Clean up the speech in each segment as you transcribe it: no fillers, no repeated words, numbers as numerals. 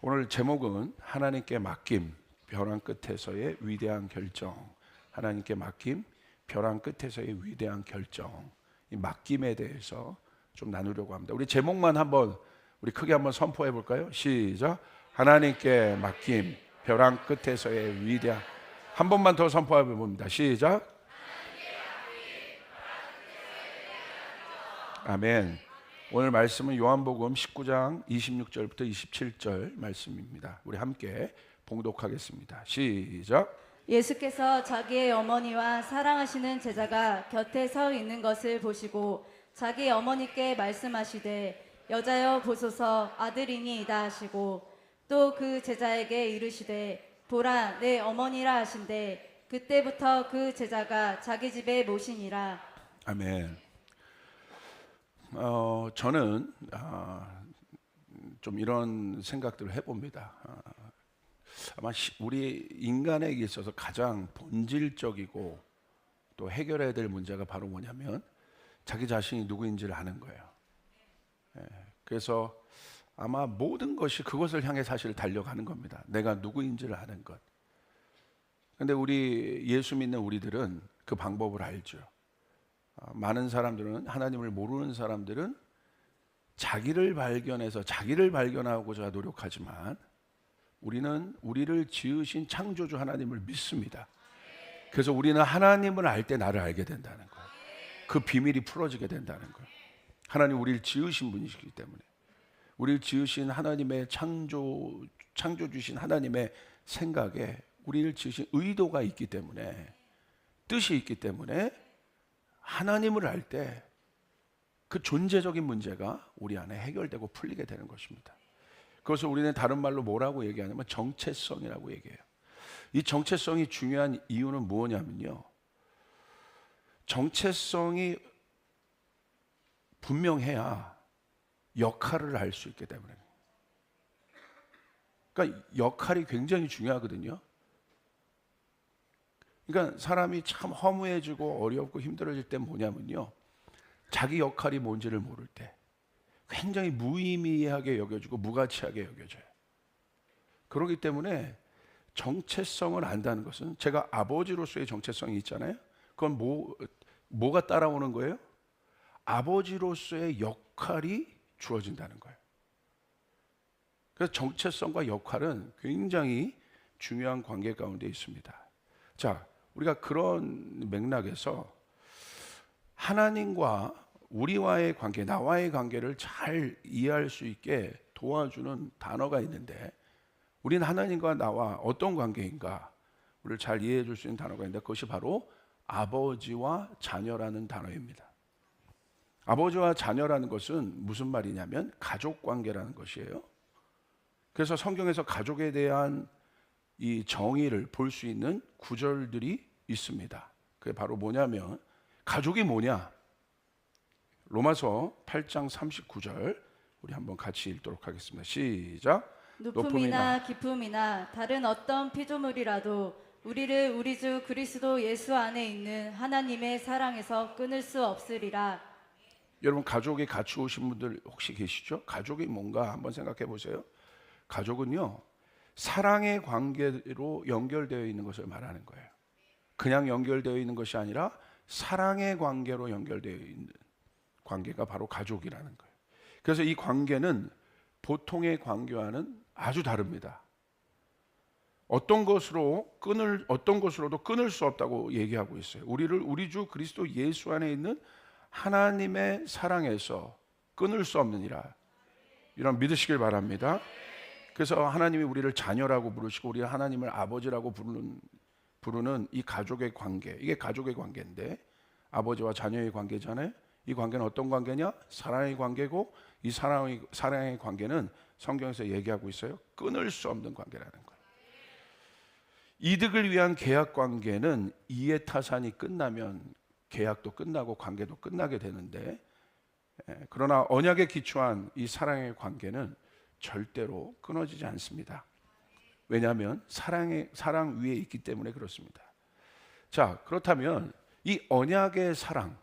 오늘 제목은 하나님께 맡김, 벼랑 끝에서의 위대한 결정. 하나님께 맡김, 벼랑 끝에서의 위대한 결정. 이 맡김에 대해서 좀 나누려고 합니다. 우리 제목만 한번 우리 크게 한번 선포해 볼까요? 시작. 하나님께 맡김, 벼랑 끝에서의 위대한. 한 번만 더 선포해 봅니다. 시작. 아멘. 오늘 말씀은 요한복음 19장 26절부터 27절 말씀입니다. 우리 함께 봉독하겠습니다. 시작. 예수께서 자기의 어머니와 사랑하시는 제자가 곁에 서 있는 것을 보시고 자기 어머니께 말씀하시되 여자여 보소서 아들이니이다 하시고 또 그 제자에게 이르시되 보라 내 어머니라 하신대 그때부터 그 제자가 자기 집에 모시니라. 아멘. 저는 좀 이런 생각들을 해봅니다. 아마 우리 인간에게 있어서 가장 본질적이고 또 해결해야 될 문제가 바로 뭐냐면 자기 자신이 누구인지를 아는 거예요. 그래서 아마 모든 것이 그것을 향해 사실 달려가는 겁니다. 내가 누구인지를 아는 것. 근데 우리 예수 믿는 우리들은 그 방법을 알죠. 많은 사람들은, 하나님을 모르는 사람들은 자기를 발견해서 자기를 발견하고자 노력하지만 우리는 우리를 지으신 창조주 하나님을 믿습니다. 그래서 우리는 하나님을 알 때 나를 알게 된다는 거예요. 그 비밀이 풀어지게 된다는 거예요. 하나님 우리를 지으신 분이시기 때문에, 우리를 지으신 하나님의 창조주신 하나님의 생각에 우리를 지으신 의도가 있기 때문에, 뜻이 있기 때문에 하나님을 알 때 그 존재적인 문제가 우리 안에 해결되고 풀리게 되는 것입니다. 그것을 우리는 다른 말로 뭐라고 얘기하냐면 정체성이라고 얘기해요. 이 정체성이 중요한 이유는 뭐냐면요, 정체성이 분명해야 역할을 알 수 있기 때문에. 그러니까 역할이 굉장히 중요하거든요. 그러니까 사람이 참 허무해지고 어렵고 힘들어질 때 뭐냐면요, 자기 역할이 뭔지를 모를 때 굉장히 무의미하게 여겨지고 무가치하게 여겨져요. 그렇기 때문에 정체성을 안다는 것은, 제가 아버지로서의 정체성이 있잖아요. 그건 뭐가 따라오는 거예요? 아버지로서의 역할이 주어진다는 거예요. 그래서 정체성과 역할은 굉장히 중요한 관계 가운데 있습니다. 자, 우리가 그런 맥락에서 하나님과 우리와의 관계, 나와의 관계를 잘 이해할 수 있게 도와주는 단어가 있는데, 우리는 하나님과 나와 어떤 관계인가 우리를 잘 이해해 줄 수 있는 단어가 있는데, 그것이 바로 아버지와 자녀라는 단어입니다. 아버지와 자녀라는 것은 무슨 말이냐면 가족 관계라는 것이에요. 그래서 성경에서 가족에 대한 이 정의를 볼 수 있는 구절들이 있습니다. 그게 바로 뭐냐면, 가족이 뭐냐? 로마서 8장 39절 우리 한번 같이 읽도록 하겠습니다. 시작. 높음이나 깊음이나 다른 어떤 피조물이라도 우리를 우리 주 그리스도 예수 안에 있는 하나님의 사랑에서 끊을 수 없으리라. 여러분, 가족에 같이 오신 분들 혹시 계시죠? 가족이 뭔가 한번 생각해 보세요. 가족은요, 사랑의 관계로 연결되어 있는 것을 말하는 거예요. 그냥 연결되어 있는 것이 아니라 사랑의 관계로 연결되어 있는 관계가 바로 가족이라는 거예요. 그래서 이 관계는 보통의 관계와는 아주 다릅니다. 어떤 것으로도 끊을 수 없다고 얘기하고 있어요. 우리를 우리 주 그리스도 예수 안에 있는 하나님의 사랑에서 끊을 수 없느니라. 이런 믿으시길 바랍니다. 그래서 하나님이 우리를 자녀라고 부르시고 우리 하나님을 아버지라고 부르는 이 가족의 관계, 이게 가족의 관계인데, 아버지와 자녀의 관계잖아요. 이 관계는 어떤 관계냐? 사랑의 관계고, 이 사랑의 관계는 성경에서 얘기하고 있어요. 끊을 수 없는 관계라는 거예요. 이득을 위한 계약 관계는 이해타산이 끝나면 계약도 끝나고 관계도 끝나게 되는데, 그러나 언약에 기초한 이 사랑의 관계는 절대로 끊어지지 않습니다. 왜냐하면 사랑 위에 있기 때문에 그렇습니다. 자, 그렇다면 이 언약의 사랑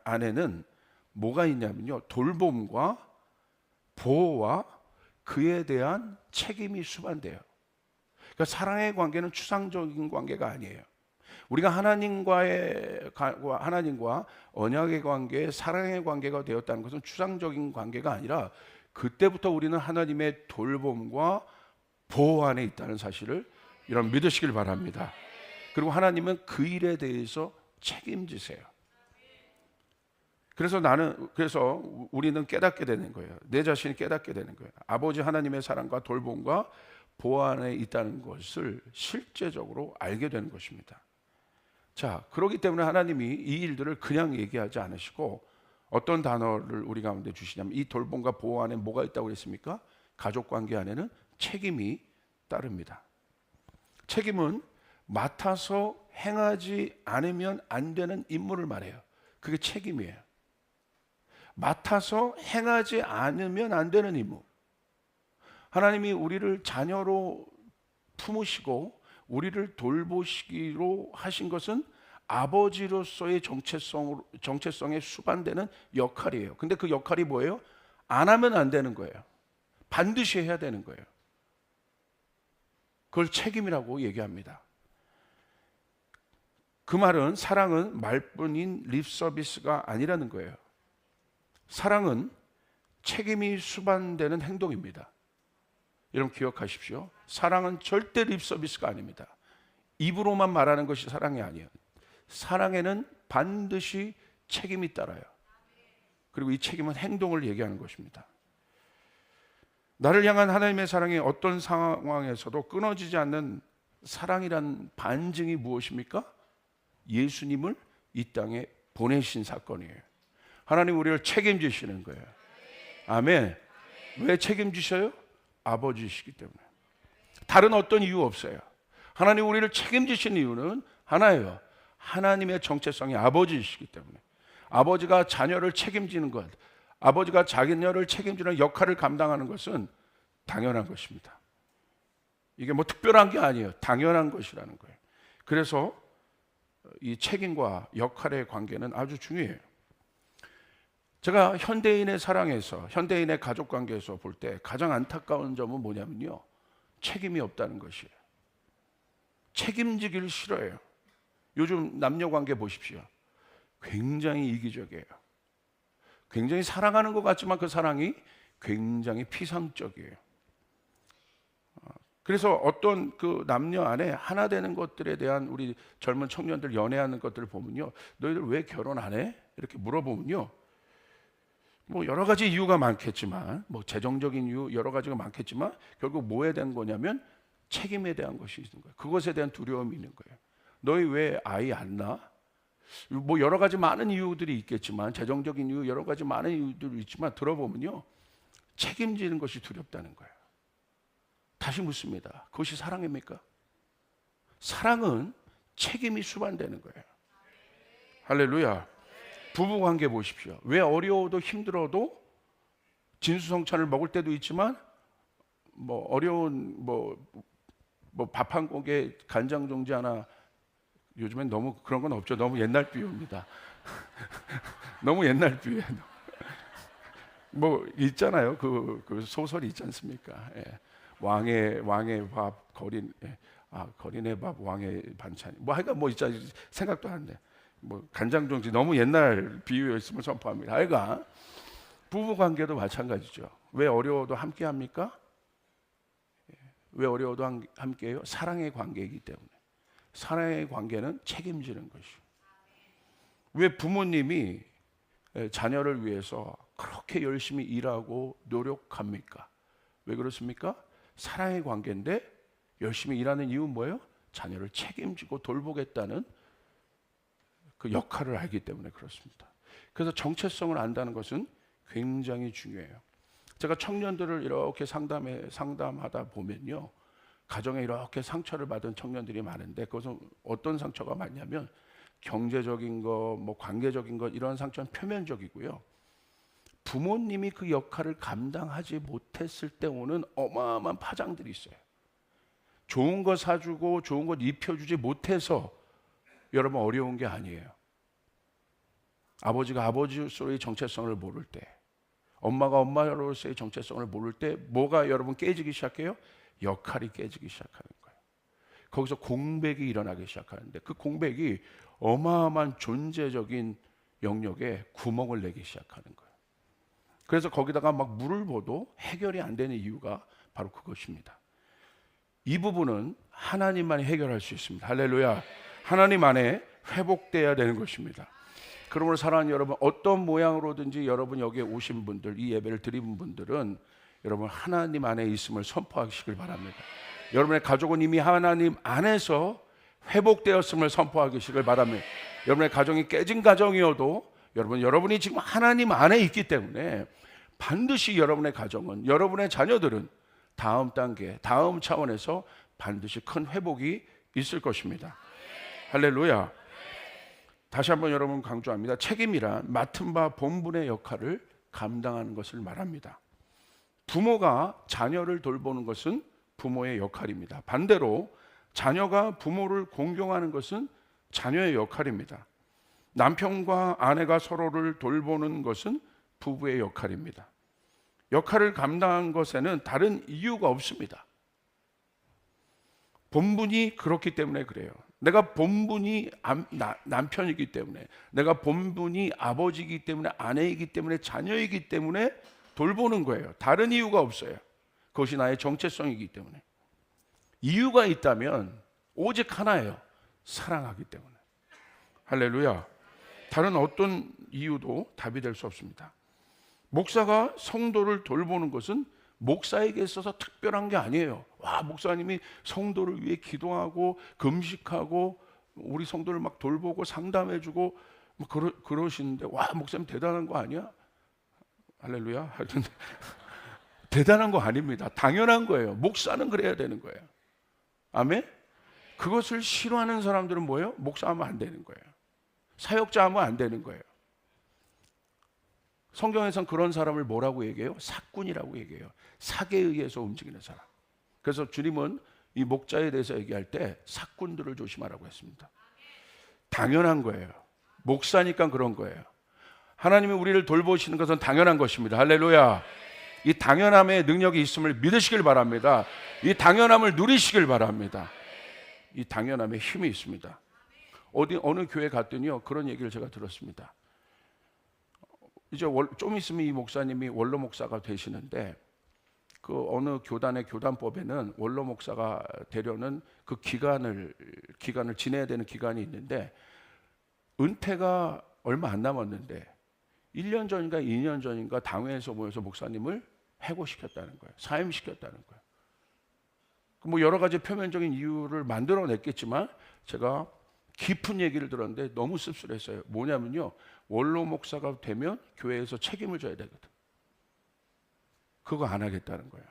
안에는 뭐가 있냐면요, 돌봄과 보호와 그에 대한 책임이 수반돼요. 그러니까 사랑의 관계는 추상적인 관계가 아니에요. 우리가 하나님과 언약의 관계, 사랑의 관계가 되었다는 것은 추상적인 관계가 아니라 그때부터 우리는 하나님의 돌봄과 보호 안에 있다는 사실을 여러분 믿으시길 바랍니다. 그리고 하나님은 그 일에 대해서 책임지세요. 그래서 우리는 깨닫게 되는 거예요. 내 자신이 깨닫게 되는 거예요. 아버지 하나님의 사랑과 돌봄과 보호 안에 있다는 것을 실제적으로 알게 되는 것입니다. 자, 그렇기 때문에 하나님이 이 일들을 그냥 얘기하지 않으시고 어떤 단어를 우리 가운데 주시냐면, 이 돌봄과 보호 안에 뭐가 있다고 그랬습니까? 가족관계 안에는 책임이 따릅니다. 책임은 맡아서 행하지 않으면 안 되는 임무를 말해요. 그게 책임이에요. 맡아서 행하지 않으면 안 되는 임무. 하나님이 우리를 자녀로 품으시고 우리를 돌보시기로 하신 것은 아버지로서의 정체성에 수반되는 역할이에요. 근데 그 역할이 뭐예요? 안 하면 안 되는 거예요. 반드시 해야 되는 거예요. 그걸 책임이라고 얘기합니다. 그 말은 사랑은 말뿐인 립 서비스가 아니라는 거예요. 사랑은 책임이 수반되는 행동입니다. 여러분 기억하십시오. 사랑은 절대 립 서비스가 아닙니다. 입으로만 말하는 것이 사랑이 아니에요. 사랑에는 반드시 책임이 따라요. 그리고 이 책임은 행동을 얘기하는 것입니다. 나를 향한 하나님의 사랑이 어떤 상황에서도 끊어지지 않는 사랑이란 반증이 무엇입니까? 예수님을 이 땅에 보내신 사건이에요. 하나님 우리를 책임지시는 거예요. 아멘. 왜 책임지셔요? 아버지시기 때문에. 다른 어떤 이유 없어요. 하나님 우리를 책임지신 이유는 하나예요. 하나님의 정체성이 아버지이시기 때문에. 아버지가 자녀를 책임지는 것, 아버지가 자녀를 책임지는 역할을 감당하는 것은 당연한 것입니다. 이게 뭐 특별한 게 아니에요. 당연한 것이라는 거예요. 그래서 이 책임과 역할의 관계는 아주 중요해요. 제가 현대인의 사랑에서, 현대인의 가족 관계에서 볼 때 가장 안타까운 점은 뭐냐면요, 책임이 없다는 것이에요. 책임지기를 싫어해요. 요즘 남녀 관계 보십시오. 굉장히 이기적이에요. 굉장히 사랑하는 것 같지만 그 사랑이 굉장히 피상적이에요. 그래서 어떤 그 남녀 안에 하나 되는 것들에 대한 우리 젊은 청년들 연애하는 것들을 보면요, 너희들 왜 결혼 안 해? 이렇게 물어보면요, 뭐 여러 가지 이유가 많겠지만, 뭐 재정적인 이유 여러 가지가 많겠지만 결국 뭐에 대한 거냐면 책임에 대한 것이 있는 거예요. 그것에 대한 두려움이 있는 거예요. 너희 왜 아이 안 낳아? 뭐 여러 가지 많은 이유들이 있겠지만, 재정적인 이유 여러 가지 많은 이유들이 있지만 들어보면요, 책임지는 것이 두렵다는 거예요. 다시 묻습니다. 그것이 사랑입니까? 사랑은 책임이 수반되는 거예요. 할렐루야. 부부관계 보십시오. 왜 어려워도 힘들어도 진수성찬을 먹을 때도 있지만, 뭐 어려운 밥 한 공기에 간장 종지 하나, 요즘엔 너무 그런 건 없죠. 너무 옛날 비유입니다. 너무 옛날 비유예요. 뭐 있잖아요. 그 소설이 있지 않습니까? 예. 왕의 밥, 거린의 밥, 왕의 반찬. 뭐 하여간 뭐 있잖아요. 생각도 안 돼. 뭐 간장종지, 너무 옛날 비유였음을 선포합니다. 하여간 부부 관계도 마찬가지죠. 왜 어려워도 함께 합니까? 왜 어려워도 함께해요? 사랑의 관계이기 때문에. 사랑의 관계는 책임지는 것이요. 왜 부모님이 자녀를 위해서 그렇게 열심히 일하고 노력합니까? 왜 그렇습니까? 사랑의 관계인데 열심히 일하는 이유는 뭐예요? 자녀를 책임지고 돌보겠다는 그 역할을 알기 때문에 그렇습니다. 그래서 정체성을 안다는 것은 굉장히 중요해요. 제가 청년들을 이렇게 상담하다 보면요, 가정에 이렇게 상처를 받은 청년들이 많은데, 그것은 어떤 상처가 많냐면 경제적인 것, 뭐 관계적인 것, 이런 상처는 표면적이고요. 부모님이 그 역할을 감당하지 못했을 때 오는 어마어마한 파장들이 있어요. 좋은 거 사주고 좋은 것 입혀주지 못해서 여러분 어려운 게 아니에요. 아버지가 아버지로서의 정체성을 모를 때, 엄마가 엄마로서의 정체성을 모를 때 뭐가 여러분 깨지기 시작해요? 역할이 깨지기 시작하는 거예요. 거기서 공백이 일어나기 시작하는데 그 공백이 어마어마한 존재적인 영역에 구멍을 내기 시작하는 거예요. 그래서 거기다가 막 물을 부어도 해결이 안 되는 이유가 바로 그것입니다. 이 부분은 하나님만이 해결할 수 있습니다. 할렐루야. 하나님 안에 회복돼야 되는 것입니다. 그러므로 사랑하는 여러분, 어떤 모양으로든지 여러분 여기에 오신 분들, 이 예배를 드린 분들은 여러분 하나님 안에 있음을 선포하시길 바랍니다. 여러분의 가족은 이미 하나님 안에서 회복되었음을 선포하시길 바랍니다. 여러분의 가정이 깨진 가정이어도 여러분이 지금 하나님 안에 있기 때문에 반드시 여러분의 가정은, 여러분의 자녀들은 다음 단계, 다음 차원에서 반드시 큰 회복이 있을 것입니다. 할렐루야. 다시 한번 여러분 강조합니다. 책임이란 맡은 바 본분의 역할을 감당하는 것을 말합니다. 부모가 자녀를 돌보는 것은 부모의 역할입니다. 반대로 자녀가 부모를 공경하는 것은 자녀의 역할입니다. 남편과 아내가 서로를 돌보는 것은 부부의 역할입니다. 역할을 감당한 것에는 다른 이유가 없습니다. 본분이 그렇기 때문에 그래요. 내가 본분이 남편이기 때문에, 내가 본분이 아버지이기 때문에, 아내이기 때문에, 자녀이기 때문에 돌보는 거예요. 다른 이유가 없어요. 그것이 나의 정체성이기 때문에. 이유가 있다면 오직 하나예요. 사랑하기 때문에. 할렐루야. 다른 어떤 이유도 답이 될 수 없습니다. 목사가 성도를 돌보는 것은 목사에게 있어서 특별한 게 아니에요. 와, 목사님이 성도를 위해 기도하고 금식하고 우리 성도를 막 돌보고 상담해주고 뭐 그러시는데, 와, 목사님 대단한 거 아니야? 할렐루야. 하여튼 대단한 거 아닙니다. 당연한 거예요. 목사는 그래야 되는 거예요. 아멘. 그것을 싫어하는 사람들은 뭐예요? 목사하면 안 되는 거예요. 사역자 하면 안 되는 거예요. 성경에서는 그런 사람을 뭐라고 얘기해요? 사꾼이라고 얘기해요. 사계에 의해서 움직이는 사람. 그래서 주님은 이 목자에 대해서 얘기할 때 사꾼들을 조심하라고 했습니다. 당연한 거예요. 목사니까 그런 거예요. 하나님이 우리를 돌보시는 것은 당연한 것입니다. 할렐루야. 이 당연함의 능력이 있음을 믿으시길 바랍니다. 이 당연함을 누리시길 바랍니다. 이 당연함에 힘이 있습니다. 어느 교회 갔더니요, 그런 얘기를 제가 들었습니다. 이제 좀 있으면 이 목사님이 원로 목사가 되시는데, 그 어느 교단의 교단법에는 원로 목사가 되려는 그 기간을 지내야 되는 기간이 있는데, 은퇴가 얼마 안 남았는데 1년 전인가 2년 전인가 당회에서 모여서 목사님을 해고시켰다는 거예요. 사임시켰다는 거예요. 뭐 여러 가지 표면적인 이유를 만들어냈겠지만 제가 깊은 얘기를 들었는데 너무 씁쓸했어요. 뭐냐면요, 원로 목사가 되면 교회에서 책임을 져야 되거든. 그거 안 하겠다는 거예요.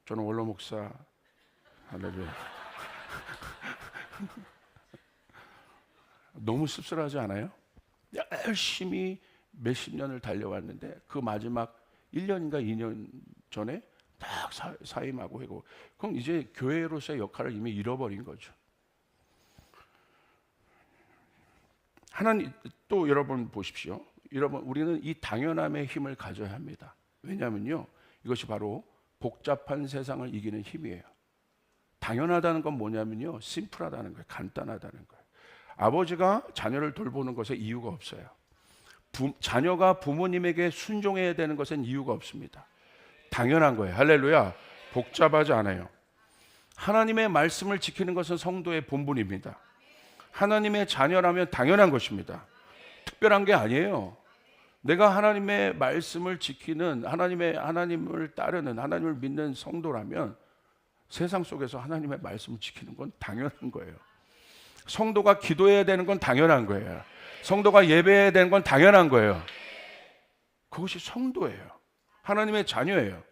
저는 원로 목사, 할렐루야. 너무 씁쓸하지 않아요? 열심히 몇십 년을 달려왔는데 그 마지막 1년인가 2년 전에 딱 사임하고 하고, 그럼 이제 교회로서의 역할을 이미 잃어버린 거죠. 하나님, 또 여러분 보십시오. 여러분, 우리는 이 당연함의 힘을 가져야 합니다. 왜냐하면요, 이것이 바로 복잡한 세상을 이기는 힘이에요. 당연하다는 건 뭐냐면요, 심플하다는 거예요. 간단하다는 거예요. 아버지가 자녀를 돌보는 것에 이유가 없어요. 자녀가 부모님에게 순종해야 되는 것엔 이유가 없습니다. 당연한 거예요. 할렐루야. 복잡하지 않아요. 하나님의 말씀을 지키는 것은 성도의 본분입니다. 하나님의 자녀라면 당연한 것입니다. 특별한 게 아니에요. 내가 하나님의 말씀을 지키는, 하나님을 따르는, 하나님을 믿는 성도라면 세상 속에서 하나님의 말씀을 지키는 건 당연한 거예요. 성도가 기도해야 되는 건 당연한 거예요. 성도가 예배해야 되는 건 당연한 거예요. 그것이 성도예요. 하나님의 자녀예요.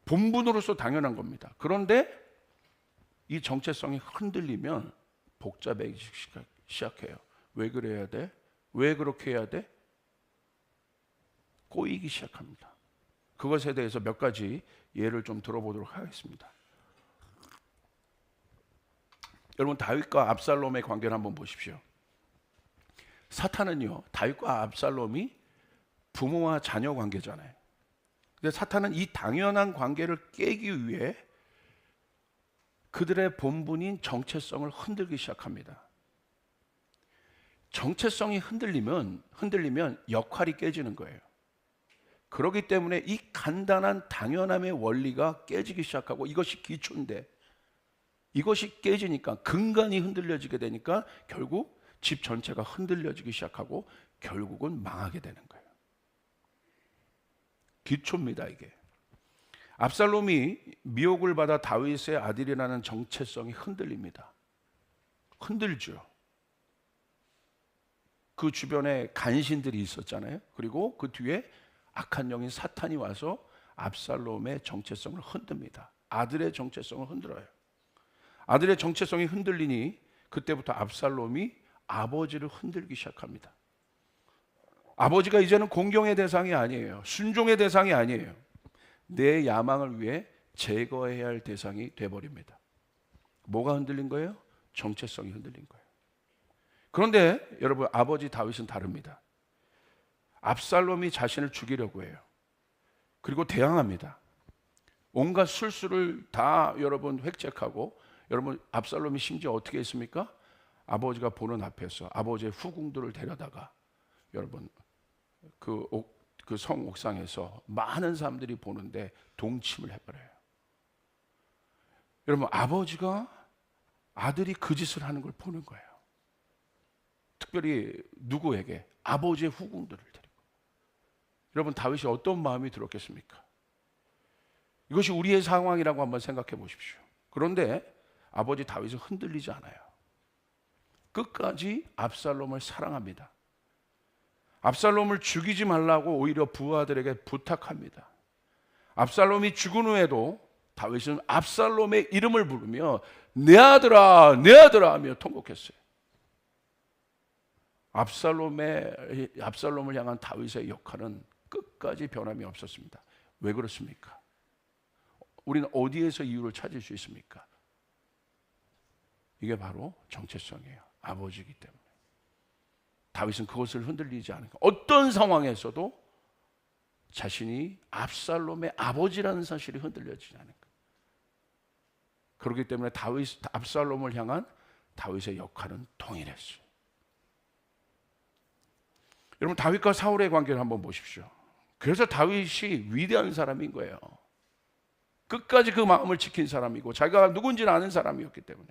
본분으로서 당연한 겁니다. 그런데 이 정체성이 흔들리면 복잡해지기 시작해요. 왜 그래야 돼? 왜 그렇게 해야 돼? 꼬이기 시작합니다. 그것에 대해서 몇 가지 예를 좀 들어보도록 하겠습니다. 여러분, 다윗과 압살롬의 관계를 한번 보십시오. 사탄은요, 다윗과 압살롬이 부모와 자녀 관계잖아요. 근데 사탄은 이 당연한 관계를 깨기 위해 그들의 본분인 정체성을 흔들기 시작합니다. 정체성이 흔들리면 역할이 깨지는 거예요. 그렇기 때문에 이 간단한 당연함의 원리가 깨지기 시작하고, 이것이 기초인데 이것이 깨지니까, 근간이 흔들려지게 되니까 결국 집 전체가 흔들려지기 시작하고 결국은 망하게 되는 거예요. 기초입니다, 이게. 압살롬이 미혹을 받아 다윗의 아들이라는 정체성이 흔들립니다. 흔들죠. 그 주변에 간신들이 있었잖아요. 그리고 그 뒤에 악한 영인 사탄이 와서 압살롬의 정체성을 흔듭니다. 아들의 정체성을 흔들어요. 아들의 정체성이 흔들리니 그때부터 압살롬이 아버지를 흔들기 시작합니다. 아버지가 이제는 공경의 대상이 아니에요. 순종의 대상이 아니에요. 내 야망을 위해 제거해야 할 대상이 돼버립니다. 뭐가 흔들린 거예요? 정체성이 흔들린 거예요. 그런데 여러분, 아버지 다윗은 다릅니다. 압살롬이 자신을 죽이려고 해요. 그리고 대항합니다. 온갖 술수를 다 여러분 획책하고, 여러분 압살롬이 심지어 어떻게 했습니까? 아버지가 보는 앞에서 아버지의 후궁들을 데려다가 여러분 그 성 옥상에서 많은 사람들이 보는데 동침을 해버려요. 여러분, 아버지가 아들이 그 짓을 하는 걸 보는 거예요. 특별히 누구에게? 아버지의 후궁들을 데리고. 여러분, 다윗이 어떤 마음이 들었겠습니까? 이것이 우리의 상황이라고 한번 생각해 보십시오. 그런데 아버지 다윗은 흔들리지 않아요. 끝까지 압살롬을 사랑합니다. 압살롬을 죽이지 말라고 오히려 부하들에게 부탁합니다. 압살롬이 죽은 후에도 다윗은 압살롬의 이름을 부르며 내 아들아, 내 아들아 하며 통곡했어요. 압살롬을 향한 다윗의 역할은 끝까지 변함이 없었습니다. 왜 그렇습니까? 우리는 어디에서 이유를 찾을 수 있습니까? 이게 바로 정체성이에요. 아버지이기 때문에. 다윗은 그것을 흔들리지 않으니까 어떤 상황에서도 자신이 압살롬의 아버지라는 사실이 흔들려지지 않으니까. 그렇기 때문에 압살롬을 향한 다윗의 역할은 동일했어요. 여러분, 다윗과 사울의 관계를 한번 보십시오. 그래서 다윗이 위대한 사람인 거예요. 끝까지 그 마음을 지킨 사람이고 자기가 누군지는 아는 사람이었기 때문에.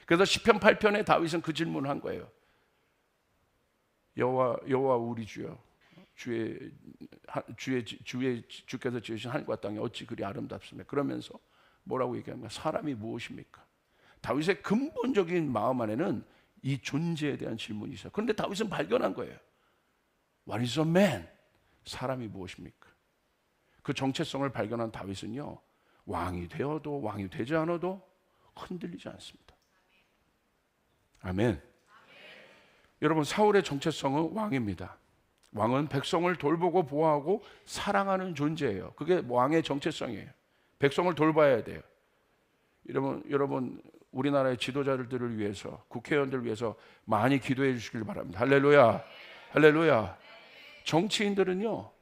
그래서 시편 8편에 다윗은 그 질문을 한 거예요. 여호와 우리 주여, 주께서 지으신 하늘과 땅이 어찌 그리 아름답습니까? 그러면서 뭐라고 얘기합니까? 사람이 무엇입니까? 다윗의 근본적인 마음 안에는 이 존재에 대한 질문이 있어요. 그런데 다윗은 발견한 거예요. What is a man? 사람이 무엇입니까? 그 정체성을 발견한 다윗은요, 왕이 되어도 왕이 되지 않아도 흔들리지 않습니다. 아멘. 여러분, 사울의 정체성은 왕입니다. 왕은 백성을 돌보고 보호하고 사랑하는 존재예요. 그게 왕의 정체성이에요. 백성을 돌봐야 돼요. 여러분 우리나라의 지도자들을 위해서, 국회의원들을 위해서 많이 기도해 주시길 바랍니다. 할렐루야. 할렐루야. 정치인들은요,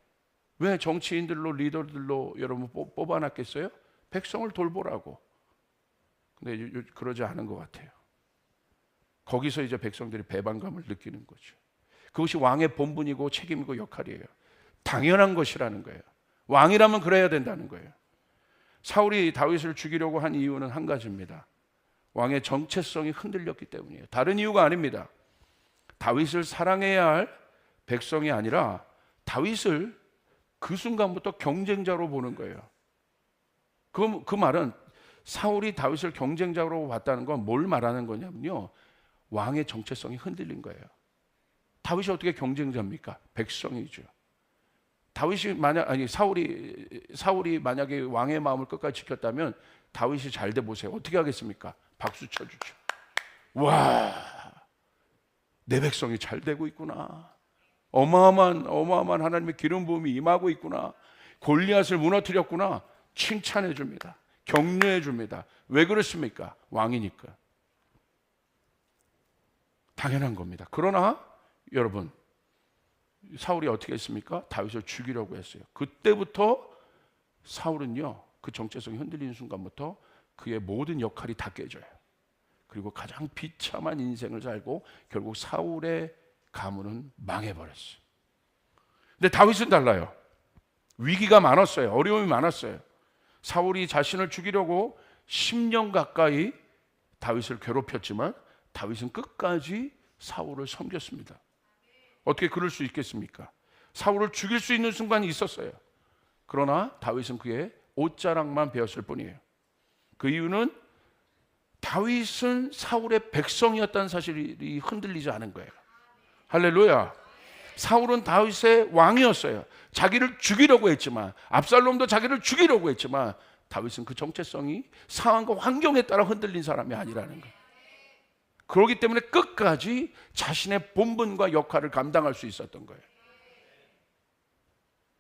왜 정치인들로 리더들로 여러분 뽑아놨겠어요? 백성을 돌보라고. 근데 그러지 않은 것 같아요. 거기서 이제 백성들이 배반감을 느끼는 거죠. 그것이 왕의 본분이고 책임이고 역할이에요. 당연한 것이라는 거예요. 왕이라면 그래야 된다는 거예요. 사울이 다윗을 죽이려고 한 이유는 한 가지입니다. 왕의 정체성이 흔들렸기 때문이에요. 다른 이유가 아닙니다. 다윗을 사랑해야 할 백성이 아니라 다윗을 그 순간부터 경쟁자로 보는 거예요. 그 말은 사울이 다윗을 경쟁자로 봤다는 건 뭘 말하는 거냐면요, 왕의 정체성이 흔들린 거예요. 다윗이 어떻게 경쟁자입니까? 백성이죠. 사울이 만약에 왕의 마음을 끝까지 지켰다면 다윗이 잘 돼 보세요. 어떻게 하겠습니까? 박수 쳐주죠. 와, 내 백성이 잘 되고 있구나. 어마어마한 하나님의 기름 부음이 임하고 있구나. 골리앗을 무너뜨렸구나. 칭찬해 줍니다. 격려해 줍니다. 왜 그렇습니까? 왕이니까. 당연한 겁니다. 그러나 여러분, 사울이 어떻게 했습니까? 다윗을 죽이려고 했어요. 그때부터 사울은요, 그 정체성이 흔들리는 순간부터 그의 모든 역할이 다 깨져요. 그리고 가장 비참한 인생을 살고 결국 사울의 가문은 망해버렸어요. 근데 다윗은 달라요. 위기가 많았어요. 어려움이 많았어요. 사울이 자신을 죽이려고 10년 가까이 다윗을 괴롭혔지만 다윗은 끝까지 사울을 섬겼습니다. 어떻게 그럴 수 있겠습니까? 사울을 죽일 수 있는 순간이 있었어요. 그러나 다윗은 그의 옷자락만 베었을 뿐이에요. 그 이유는 다윗은 사울의 백성이었다는 사실이 흔들리지 않은 거예요. 할렐루야. 사울은 다윗의 왕이었어요. 자기를 죽이려고 했지만, 압살롬도 자기를 죽이려고 했지만 다윗은 그 정체성이 상황과 환경에 따라 흔들린 사람이 아니라는 거예요. 그렇기 때문에 끝까지 자신의 본분과 역할을 감당할 수 있었던 거예요.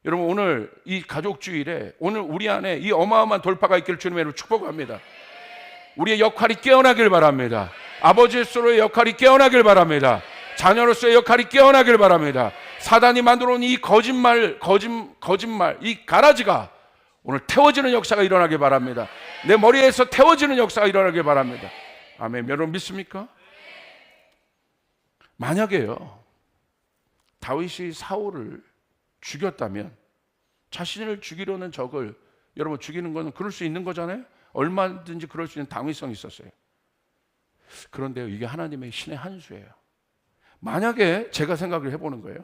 여러분, 오늘 이 가족주일에 오늘 우리 안에 이 어마어마한 돌파가 있기를 주님의 이름으로 축복합니다. 우리의 역할이 깨어나길 바랍니다. 아버지로서의 역할이 깨어나길 바랍니다. 자녀로서의 역할이 깨어나길 바랍니다. 사단이 만들어 온 이 거짓말, 이 가라지가 오늘 태워지는 역사가 일어나길 바랍니다. 내 머리에서 태워지는 역사가 일어나길 바랍니다. 아멘. 여러분 믿습니까? 만약에요, 다윗이 사울을 죽였다면 자신을 죽이려는 적을 여러분 죽이는 것은 그럴 수 있는 거잖아요. 얼마든지 그럴 수 있는 당위성이 있었어요. 그런데 이게 하나님의 신의 한 수예요. 만약에 제가 생각을 해보는 거예요.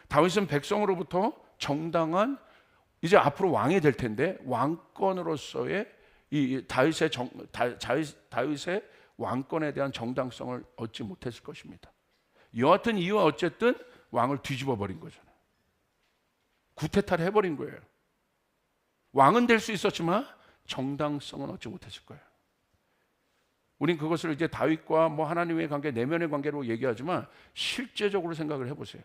다윗은 백성으로부터 정당한 이제 앞으로 왕이 될 텐데 왕권으로서의 이 다윗의 왕권에 대한 정당성을 얻지 못했을 것입니다. 여하튼 이유와 어쨌든 왕을 뒤집어 버린 거잖아요. 구태타를 해버린 거예요. 왕은 될 수 있었지만 정당성은 얻지 못했을 거예요. 우린 그것을 이제 다윗과 하나님의 관계, 내면의 관계로 얘기하지만 실제적으로 생각을 해보세요.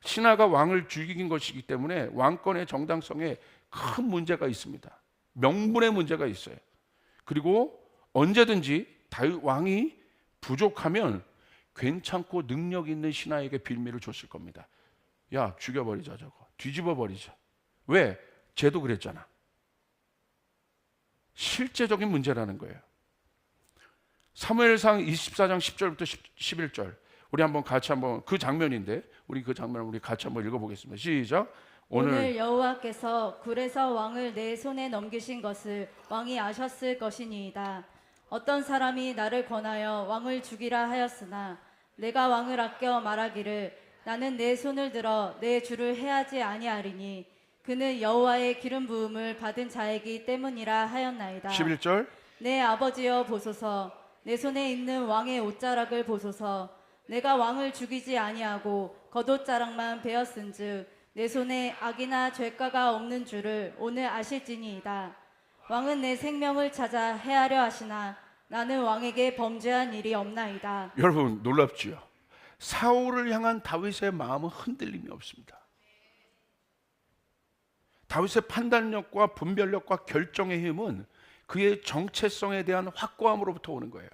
신하가 왕을 죽이긴 것이기 때문에 왕권의 정당성에 큰 문제가 있습니다. 명분의 문제가 있어요. 그리고 언제든지 다윗 왕이 부족하면 괜찮고 능력 있는 신하에게 빌미를 줬을 겁니다. 야, 죽여버리자, 저거 뒤집어 버리자. 왜? 쟤도 그랬잖아. 실제적인 문제라는 거예요. 사무엘상 24장 10절부터 11절 우리 한번 같이 한번 그 장면인데 우리 그 장면을 우리 같이 한번 읽어보겠습니다. 시작. 오늘 여호와께서 굴에서 왕을 내 손에 넘기신 것을 왕이 아셨을 것이니이다. 어떤 사람이 나를 권하여 왕을 죽이라 하였으나 내가 왕을 아껴 말하기를 나는 내 손을 들어 내 주를 해하지 아니하리니 그는 여호와의 기름 부음을 받은 자이기 때문이라 하였나이다. 11절. 내 아버지여 보소서, 내 손에 있는 왕의 옷자락을 보소서. 내가 왕을 죽이지 아니하고 겉옷자락만 베었은즉 내 손에 악이나 죄가가 없는 줄을 오늘 아실지니이다. 왕은 내 생명을 찾아 해하려 하시나 나는 왕에게 범죄한 일이 없나이다. 여러분 놀랍지요? 사울을 향한 다윗의 마음은 흔들림이 없습니다. 다윗의 판단력과 분별력과 결정의 힘은 그의 정체성에 대한 확고함으로부터 오는 거예요.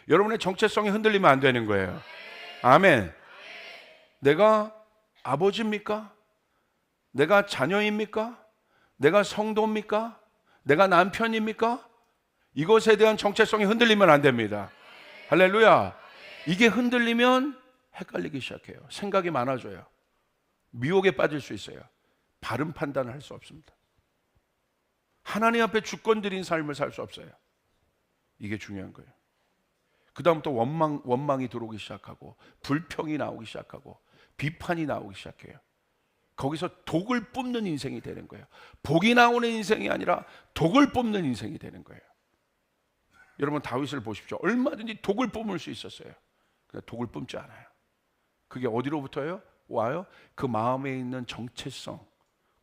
여러분의 정체성이 흔들리면 안 되는 거예요. 아멘. 내가 아버지입니까? 내가 자녀입니까? 내가 성도입니까? 내가 남편입니까? 이것에 대한 정체성이 흔들리면 안 됩니다. 할렐루야. 이게 흔들리면 헷갈리기 시작해요. 생각이 많아져요. 미혹에 빠질 수 있어요. 바른 판단을 할 수 없습니다. 하나님 앞에 주권 드린 삶을 살 수 없어요. 이게 중요한 거예요. 그 다음부터 원망이 들어오기 시작하고 불평이 나오기 시작하고 비판이 나오기 시작해요. 거기서 독을 뿜는 인생이 되는 거예요. 복이 나오는 인생이 아니라 독을 뿜는 인생이 되는 거예요. 여러분 다윗을 보십시오. 얼마든지 독을 뿜을 수 있었어요. 근데 독을 뿜지 않아요. 그게 어디로부터요? 와요? 그 마음에 있는 정체성,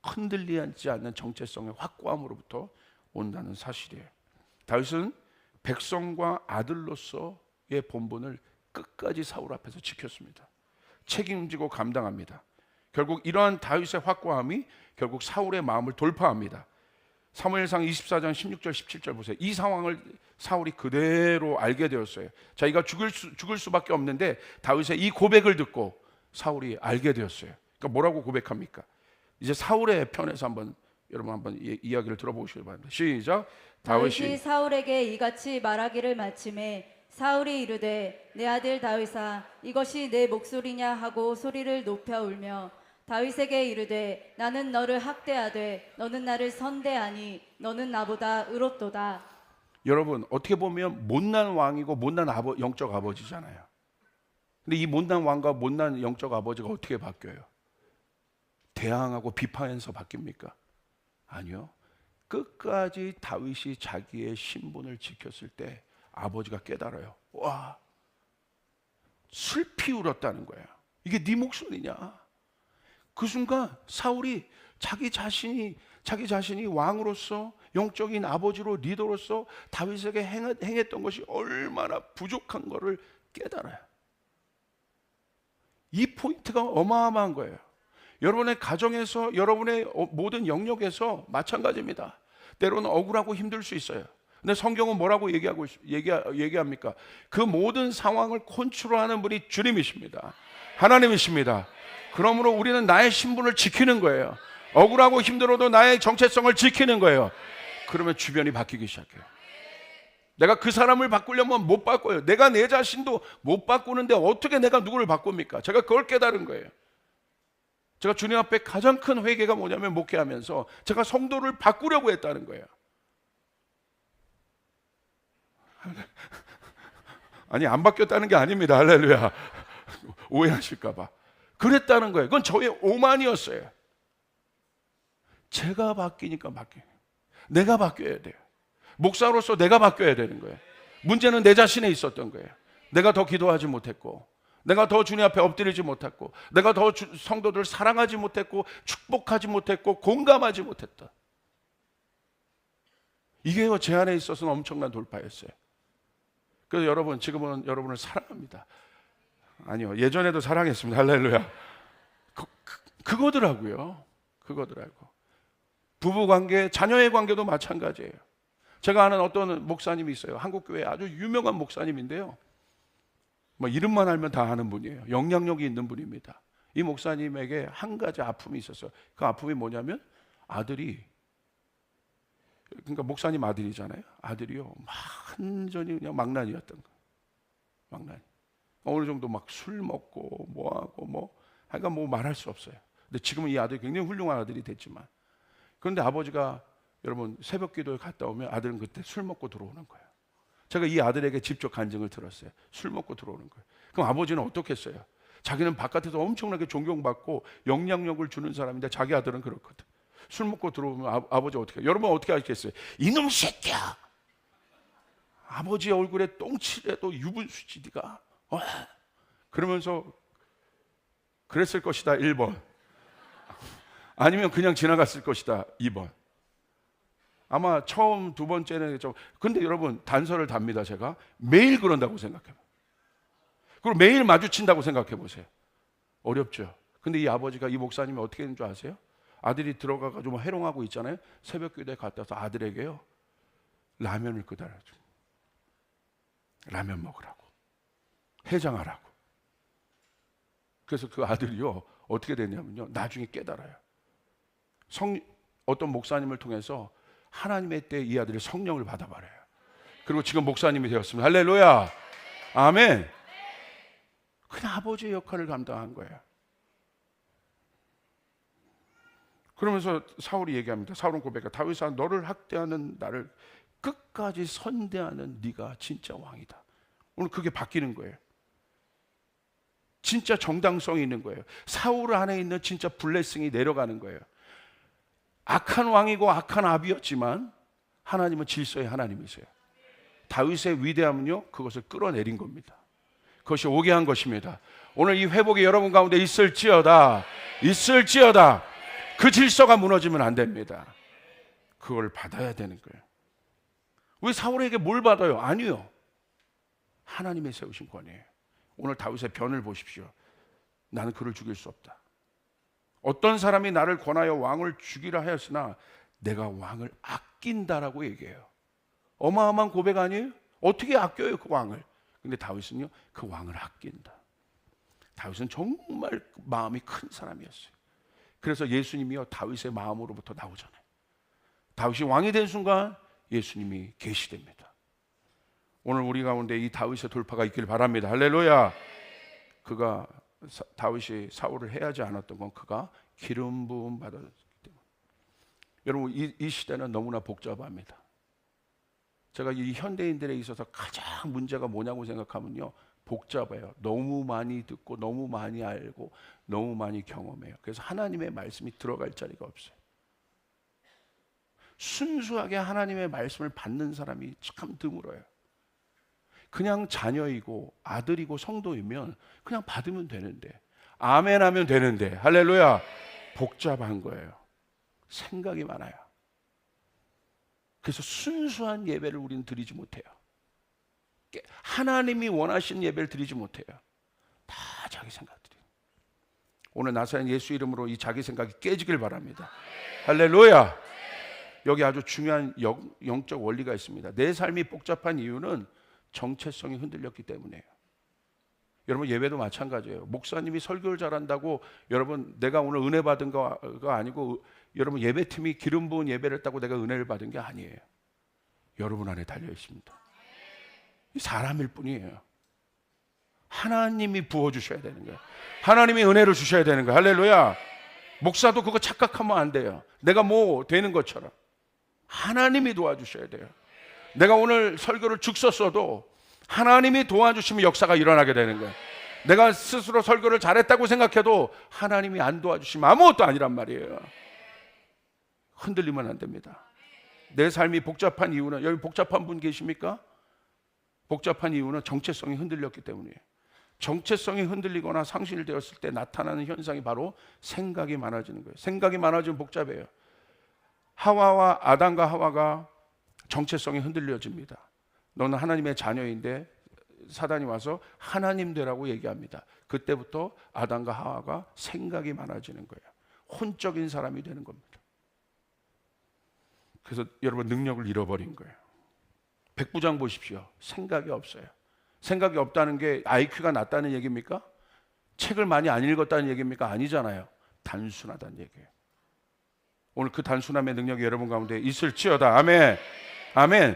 흔들리지 않는 정체성의 확고함으로부터 온다는 사실이에요. 다윗은 백성과 아들로서의 본분을 끝까지 사울 앞에서 지켰습니다. 책임지고 감당합니다. 결국 이러한 다윗의 확고함이 결국 사울의 마음을 돌파합니다. 사무엘상 24장 16절 17절 보세요. 이 상황을 사울이 그대로 알게 되었어요. 자기가 죽을 수밖에 없는데 다윗의 이 고백을 듣고 사울이 알게 되었어요. 그러니까 뭐라고 고백합니까? 이제 사울의 편에서 여러분 한번 이야기를 들어보시기 바랍니다. 시작. 다윗이 사울에게 이같이 말하기를 마침에 사울이 이르되 내 아들 다윗아 이것이 내 목소리냐 하고 소리를 높여 울며 다윗에게 이르되 나는 너를 학대하되 너는 나를 선대하니 너는 나보다 의롭도다. 여러분 어떻게 보면 못난 왕이고 못난 영적 아버지잖아요. 근데 이 못난 왕과 못난 영적 아버지가 어떻게 바뀌어요? 대항하고 비판해서 바뀝니까? 아니요. 끝까지 다윗이 자기의 신분을 지켰을 때 아버지가 깨달아요. 와, 슬피 울었다는 거예요. 이게 네 목소리냐? 그 순간 사울이 자기 자신이 왕으로서 영적인 아버지로 리더로서 다윗에게 행했던 것이 얼마나 부족한 것을 깨달아요. 이 포인트가 어마어마한 거예요. 여러분의 가정에서, 여러분의 모든 영역에서 마찬가지입니다. 때로는 억울하고 힘들 수 있어요. 근데 성경은 뭐라고 얘기합니까? 그 모든 상황을 컨트롤하는 분이 주님이십니다. 하나님이십니다. 그러므로 우리는 나의 신분을 지키는 거예요. 억울하고 힘들어도 나의 정체성을 지키는 거예요. 그러면 주변이 바뀌기 시작해요. 내가 그 사람을 바꾸려면 못 바꿔요. 내가 내 자신도 못 바꾸는데 어떻게 내가 누구를 바꿉니까? 제가 그걸 깨달은 거예요. 제가 주님 앞에 가장 큰 회개가 뭐냐면 목회하면서 제가 성도를 바꾸려고 했다는 거예요. 아니 안 바뀌었다는 게 아닙니다. 할렐루야. 오해하실까 봐. 그랬다는 거예요. 그건 저의 오만이었어요. 제가 바뀌니까 바뀌어요. 내가 바뀌어야 돼요. 목사로서 내가 바뀌어야 되는 거예요. 문제는 내 자신에 있었던 거예요. 내가 더 기도하지 못했고, 내가 더 주님 앞에 엎드리지 못했고, 내가 더 성도들을 사랑하지 못했고, 축복하지 못했고, 공감하지 못했다. 이게 제 안에 있어서는 엄청난 돌파였어요. 그래서 여러분, 지금은 여러분을 사랑합니다. 아니요, 예전에도 사랑했습니다. 할렐루야. 그거더라고요. 부부관계, 자녀의 관계도 마찬가지예요. 제가 아는 어떤 목사님이 있어요. 한국교회 아주 유명한 목사님인데요. 뭐 이름만 알면 다 아는 분이에요. 영향력이 있는 분입니다. 이 목사님에게 한 가지 아픔이 있었어요. 그 아픔이 뭐냐면 아들이, 그러니까 목사님 아들이잖아요. 아들이요, 완전히 그냥 망난이었던 거예요. 망난이. 어느 정도 막 술 먹고 뭐하고 하여간 뭐 말할 수 없어요. 근데 지금은 이 아들이 굉장히 훌륭한 아들이 됐지만, 그런데 아버지가 여러분 새벽 기도에 갔다 오면 아들은 그때 술 먹고 들어오는 거예요. 제가 이 아들에게 직접 간증을 들었어요. 술 먹고 들어오는 거예요. 그럼 아버지는 어떻겠어요? 자기는 바깥에서 엄청나게 존경받고 영향력을 주는 사람인데 자기 아들은 그렇거든. 술 먹고 들어오면 아버지 어떻게 해요? 여러분 어떻게 하시겠어요? 이놈 새끼야! 아버지 얼굴에 똥칠해도 유분수지 네가. 그러면서 그랬을 것이다 1번. 아니면 그냥 지나갔을 것이다 2번. 아마 처음 두 번째는 근데 여러분 단서를 답니다. 제가 매일 그런다고 생각해요. 그리고 매일 마주친다고 생각해 보세요. 어렵죠. 근데 이 아버지가, 이 목사님이 어떻게 했는 줄 아세요? 아들이 들어가가지고 해롱하고 있잖아요. 새벽 기도에 갔다 와서 아들에게요 라면을 끄달아줘. 라면 먹으라고, 해장하라고. 그래서 그 아들이요 어떻게 됐냐면요, 나중에 깨달아요. 어떤 목사님을 통해서 하나님의 때 이 아들이 성령을 받아버려요. 그리고 지금 목사님이 되었습니다. 할렐루야. 아멘. 그냥 아버지의 역할을 감당한 거예요. 그러면서 사울이 얘기합니다. 사울은 고백해, 다윗아 너를 학대하는 나를 끝까지 선대하는 네가 진짜 왕이다. 오늘 그게 바뀌는 거예요. 진짜 정당성이 있는 거예요. 사울 안에 있는 진짜 블레싱이 내려가는 거예요. 악한 왕이고 악한 아비였지만 하나님은 질서의 하나님이세요. 다윗의 위대함은요 그것을 끌어내린 겁니다. 그것이 오게 한 것입니다. 오늘 이 회복이 여러분 가운데 있을지어다. 그 질서가 무너지면 안 됩니다. 그걸 받아야 되는 거예요. 왜 사울에게 뭘 받아요? 아니요, 하나님의 세우신 권위예요. 오늘 다윗의 변을 보십시오. 나는 그를 죽일 수 없다. 어떤 사람이 나를 권하여 왕을 죽이라 하였으나 내가 왕을 아낀다라고 얘기해요. 어마어마한 고백 아니에요? 어떻게 아껴요 그 왕을? 근데 다윗은요 그 왕을 아낀다. 다윗은 정말 마음이 큰 사람이었어요. 그래서 예수님이요 다윗의 마음으로부터 나오잖아요. 다윗이 왕이 된 순간 예수님이 계시됩니다. 오늘 우리 가운데 이 다윗의 돌파가 있길 바랍니다. 할렐루야. 다윗이 사울을 해하지 않았던 건 그가 기름 부음 받았기 때문에. 여러분 이 시대는 너무나 복잡합니다. 제가 이 현대인들에 있어서 가장 문제가 뭐냐고 생각하면요, 복잡해요. 너무 많이 듣고 너무 많이 알고 너무 많이 경험해요. 그래서 하나님의 말씀이 들어갈 자리가 없어요. 순수하게 하나님의 말씀을 받는 사람이 참 드물어요. 그냥 자녀이고 아들이고 성도이면 그냥 받으면 되는데, 아멘 하면 되는데, 할렐루야, 복잡한 거예요. 생각이 많아요. 그래서 순수한 예배를 우리는 드리지 못해요. 하나님이 원하시는 예배를 드리지 못해요. 다 자기 생각들이. 오늘 나사렛 예수 이름으로 이 자기 생각이 깨지길 바랍니다. 할렐루야. 여기 아주 중요한 영적 원리가 있습니다. 내 삶이 복잡한 이유는 정체성이 흔들렸기 때문이에요. 여러분 예배도 마찬가지예요. 목사님이 설교를 잘한다고 여러분 내가 오늘 은혜 받은 거가 아니고, 여러분 예배팀이 기름 부은 예배를 했다고 내가 은혜를 받은 게 아니에요. 여러분 안에 달려 있습니다. 사람일 뿐이에요. 하나님이 부어주셔야 되는 거예요. 하나님이 은혜를 주셔야 되는 거예요. 할렐루야. 목사도 그거 착각하면 안 돼요. 내가 뭐 되는 것처럼. 하나님이 도와주셔야 돼요. 내가 오늘 설교를 죽 썼어도 하나님이 도와주시면 역사가 일어나게 되는 거예요. 내가 스스로 설교를 잘했다고 생각해도 하나님이 안 도와주시면 아무것도 아니란 말이에요. 흔들리면 안 됩니다. 내 삶이 복잡한 이유는, 여기 복잡한 분 계십니까? 복잡한 이유는 정체성이 흔들렸기 때문이에요. 정체성이 흔들리거나 상실되었을 때 나타나는 현상이 바로 생각이 많아지는 거예요. 생각이 많아지면 복잡해요. 아담과 하와가 정체성이 흔들려집니다. 너는 하나님의 자녀인데 사단이 와서 하나님 되라고 얘기합니다. 그때부터 아담과 하와가 생각이 많아지는 거예요. 혼적인 사람이 되는 겁니다. 그래서 여러분 능력을 잃어버린 거예요. 백부장 보십시오. 생각이 없어요. 생각이 없다는 게 IQ가 낮다는 얘기입니까? 책을 많이 안 읽었다는 얘기입니까? 아니잖아요. 단순하다는 얘기예요. 오늘 그 단순함의 능력이 여러분 가운데 있을지어다. 아멘. 아멘.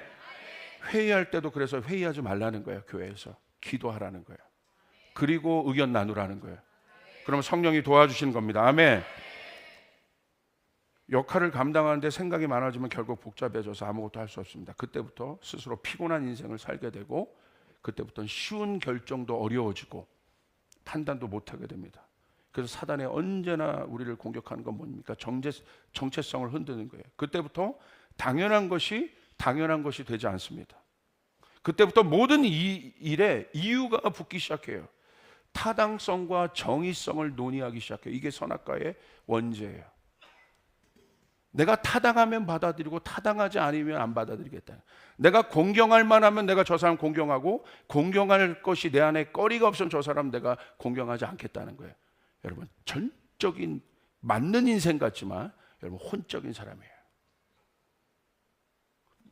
회의할 때도 그래서 회의하지 말라는 거예요. 교회에서 기도하라는 거예요. 그리고 의견 나누라는 거예요. 그러면 성령이 도와주시는 겁니다. 아멘. 역할을 감당하는데 생각이 많아지면 결국 복잡해져서 아무것도 할 수 없습니다. 그때부터 스스로 피곤한 인생을 살게 되고, 그때부터는 쉬운 결정도 어려워지고 판단도 못하게 됩니다. 그래서 사단이 언제나 우리를 공격하는 건 뭡니까? 정체성을 흔드는 거예요. 그때부터 당연한 것이 되지 않습니다. 그때부터 모든 일에 이유가 붙기 시작해요. 타당성과 정의성을 논의하기 시작해요. 이게 선악과의 원죄예요. 내가 타당하면 받아들이고 타당하지 않으면 안 받아들이겠다. 내가 공경할 만하면 내가 저 사람 공경하고, 공경할 것이 내 안에 꺼리가 없으면 저 사람 내가 공경하지 않겠다는 거예요. 여러분 전적인 맞는 인생 같지만 여러분 혼적인 사람이에요.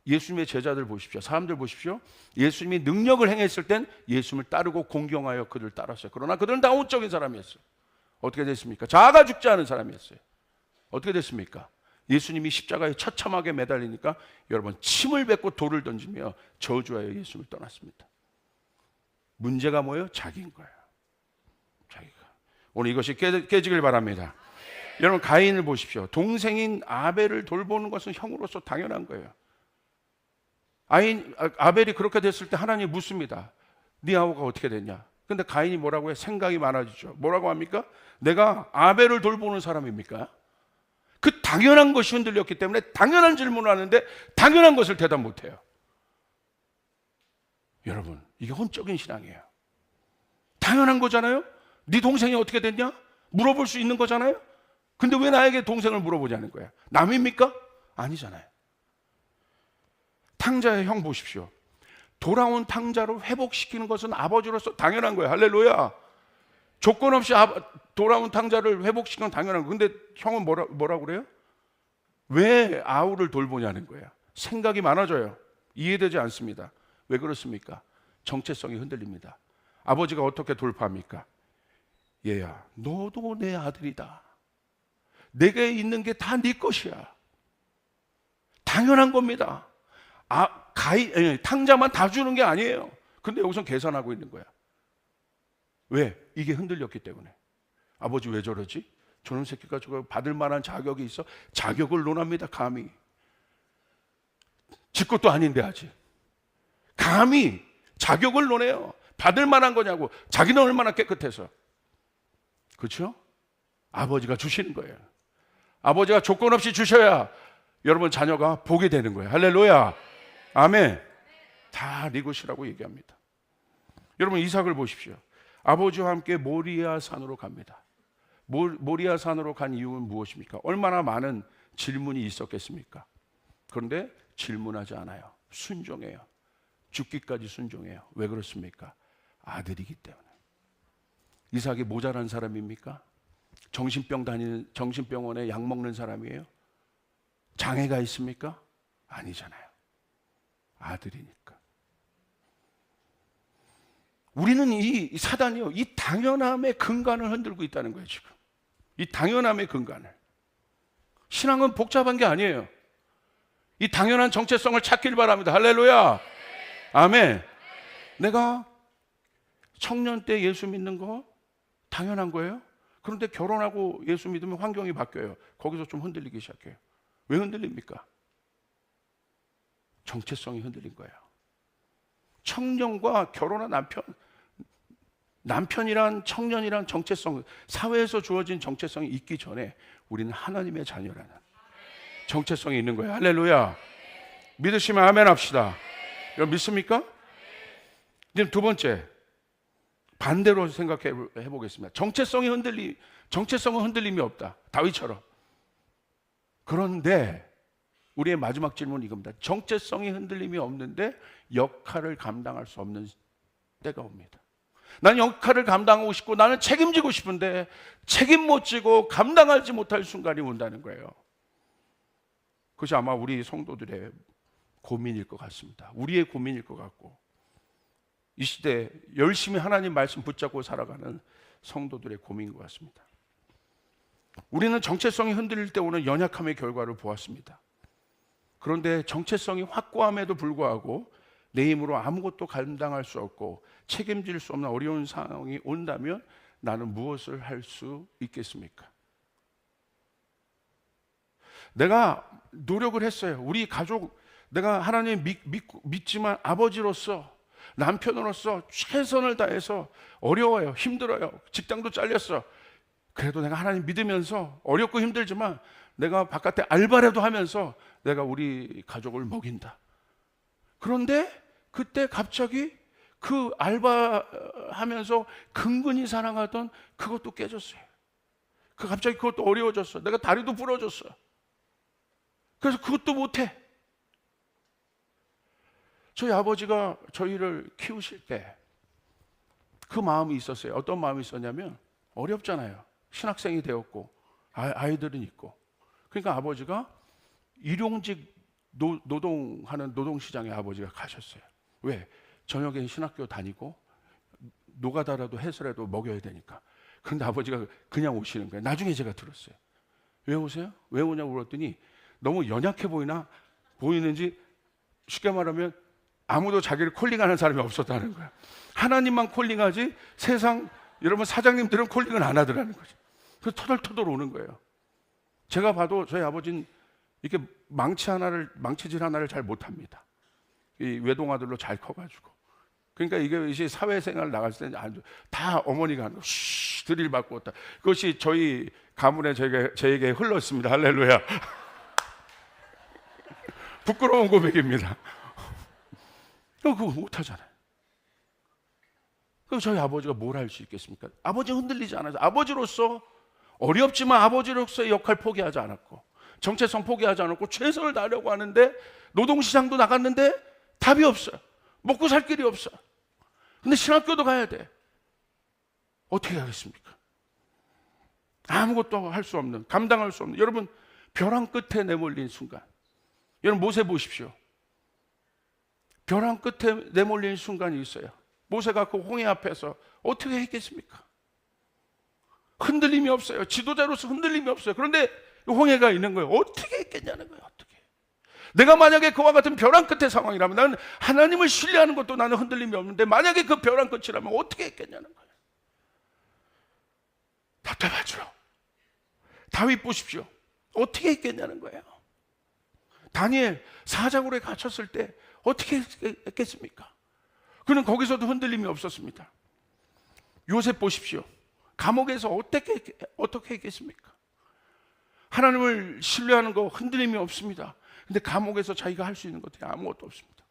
예수님의 제자들 보십시오. 사람들 보십시오. 예수님이 능력을 행했을 땐 예수님을 따르고 공경하여 그를 따랐어요. 그러나 그들은 다 혼적인 사람이었어요. 어떻게 됐습니까? 자아가 죽지 않은 사람이었어요. 어떻게 됐습니까? 예수님이 십자가에 처참하게 매달리니까 여러분 침을 뱉고 돌을 던지며 저주하여 예수님을 떠났습니다. 문제가 뭐예요? 자기인 거예요. 자기가. 오늘 이것이 깨지길 바랍니다. 여러분 가인을 보십시오. 동생인 아벨을 돌보는 것은 형으로서 당연한 거예요. 아벨이 그렇게 됐을 때 하나님이 묻습니다. 네 아우가 어떻게 됐냐? 근데 가인이 뭐라고 해요? 생각이 많아지죠. 뭐라고 합니까? 내가 아벨을 돌보는 사람입니까? 그 당연한 것이 흔들렸기 때문에 당연한 질문을 하는데 당연한 것을 대답 못해요. 여러분 이게 혼적인 신앙이에요. 당연한 거잖아요. 네 동생이 어떻게 됐냐? 물어볼 수 있는 거잖아요. 근데 왜 나에게 동생을 물어보자는 거야? 남입니까? 아니잖아요. 탕자의 형 보십시오. 돌아온 탕자로 회복시키는 것은 아버지로서 당연한 거예요. 할렐루야. 조건 없이 돌아온 탕자를 회복시키는 건 당연한 거예요. 근데 형은 뭐라고 그래요? 왜 아우를 돌보냐는 거예요. 생각이 많아져요. 이해되지 않습니다. 왜 그렇습니까? 정체성이 흔들립니다. 아버지가 어떻게 돌파합니까? 얘야, 너도 내 아들이다. 내게 있는 게 다 네 것이야. 당연한 겁니다. 탕자만 다 주는 게 아니에요. 근데 여기서 계산하고 있는 거야. 왜? 이게 흔들렸기 때문에. 아버지 왜 저러지? 저놈 새끼가 저거 받을 만한 자격이 있어? 자격을 논합니다. 감히. 지 것도 아닌데 아직. 감히 자격을 논해요. 받을 만한 거냐고. 자기는 얼마나 깨끗해서. 그렇죠? 아버지가 주시는 거예요. 아버지가 조건 없이 주셔야 여러분 자녀가 보게 되는 거예요. 할렐루야. 아멘. 다 네 것이라고 얘기합니다. 여러분 이삭을 보십시오. 아버지와 함께 모리아 산으로 갑니다. 모리아 산으로 간 이유는 무엇입니까? 얼마나 많은 질문이 있었겠습니까? 그런데 질문하지 않아요. 순종해요. 죽기까지 순종해요. 왜 그렇습니까? 아들이기 때문에. 이삭이 모자란 사람입니까? 정신병원에 약 먹는 사람이에요? 장애가 있습니까? 아니잖아요. 아들이니까. 우리는 이 사단이요, 이 당연함의 근간을 흔들고 있다는 거예요, 지금. 이 당연함의 근간을. 신앙은 복잡한 게 아니에요. 이 당연한 정체성을 찾길 바랍니다. 할렐루야. 아멘. 내가 청년 때 예수 믿는 거 당연한 거예요. 그런데 결혼하고 예수 믿으면 환경이 바뀌어요. 거기서 좀 흔들리기 시작해요. 왜 흔들립니까? 정체성이 흔들린 거예요. 청년과 결혼한 남편이란 청년이란 정체성, 사회에서 주어진 정체성이 있기 전에 우리는 하나님의 자녀라는 정체성이 있는 거예요. 할렐루야. 믿으시면 아멘 합시다. 여러분 믿습니까? 이제 두 번째, 반대로 생각해 보겠습니다. 정체성은 흔들림이 없다. 다윗처럼. 그런데 우리의 마지막 질문은 이겁니다. 정체성이 흔들림이 없는데 역할을 감당할 수 없는 때가 옵니다. 나는 역할을 감당하고 싶고 나는 책임지고 싶은데 책임 못 지고 감당하지 못할 순간이 온다는 거예요. 그것이 아마 우리 성도들의 고민일 것 같습니다. 우리의 고민일 것 같고, 이 시대에 열심히 하나님 말씀 붙잡고 살아가는 성도들의 고민인 것 같습니다. 우리는 정체성이 흔들릴 때 오는 연약함의 결과를 보았습니다. 그런데 정체성이 확고함에도 불구하고 내 힘으로 아무것도 감당할 수 없고 책임질 수 없는 어려운 상황이 온다면 나는 무엇을 할 수 있겠습니까? 내가 노력을 했어요. 우리 가족, 내가 하나님 믿지만 아버지로서, 남편으로서 최선을 다해서 어려워요. 힘들어요. 직장도 잘렸어. 그래도 내가 하나님 믿으면서 어렵고 힘들지만 내가 바깥에 알바라도 하면서 내가 우리 가족을 먹인다. 그런데 그때 갑자기 그 알바하면서 근근히 사랑하던 그것도 깨졌어요. 갑자기 그것도 어려워졌어. 내가 다리도 부러졌어. 그래서 그것도 못해. 저희 아버지가 저희를 키우실 때 그 마음이 있었어요. 어떤 마음이 있었냐면, 어렵잖아요. 신학생이 되었고 아이들은 있고. 그러니까 아버지가 일용직 노동하는 노동시장에 아버지가 가셨어요. 왜? 저녁에 신학교 다니고 노가다라도 해서라도 먹여야 되니까. 그런데 아버지가 그냥 오시는 거예요. 나중에 제가 들었어요. 왜 오세요? 왜 오냐고 물었더니 너무 연약해 보이는지 쉽게 말하면 아무도 자기를 콜링하는 사람이 없었다는 거야. 하나님만 콜링하지 세상 여러분 사장님들은 콜링을 안 하더라는 거죠. 그래서 터덜터덜 오는 거예요. 제가 봐도 저희 아버지는 이렇게 망치질 하나를 잘 못합니다. 이 외동아들로 잘 커가지고. 그러니까 이게 사회생활 나갔을 때는 다 어머니가 하는 거, 드릴 받고 왔다. 그것이 저희 가문에 저에게 흘렀습니다. 할렐루야. 부끄러운 고백입니다. 그거 못하잖아요. 그럼 저희 아버지가 뭘 할 수 있겠습니까? 아버지 흔들리지 않아서, 아버지로서 어렵지만 아버지로서의 역할 포기하지 않았고 정체성 포기하지 않았고 최선을 다하려고 하는데 노동시장도 나갔는데 답이 없어요. 먹고 살 길이 없어. 근데 신학교도 가야 돼. 어떻게 하겠습니까? 아무것도 할 수 없는, 감당할 수 없는. 여러분, 벼랑 끝에 내몰린 순간, 여러분 모세 보십시오. 벼랑 끝에 내몰린 순간이 있어요. 모세가 그 홍해 앞에서 어떻게 했겠습니까? 흔들림이 없어요. 지도자로서 흔들림이 없어요. 그런데 홍해가 있는 거예요. 어떻게 했겠냐는 거예요. 어떻게. 내가 만약에 그와 같은 벼랑 끝의 상황이라면 나는 하나님을 신뢰하는 것도 나는 흔들림이 없는데 만약에 그 벼랑 끝이라면 어떻게 했겠냐는 거예요. 답답하죠. 다윗 보십시오. 어떻게 했겠냐는 거예요. 다니엘 사자굴에 갇혔을 때 어떻게 했겠습니까? 그는 거기서도 흔들림이 없었습니다. 요셉 보십시오. 감옥에서 어떻게 했겠습니까? 하나님을 신뢰하는 거 흔들림이 없습니다. 근데 감옥에서 자기가 할 수 있는 것들이 아무것도 없습니다.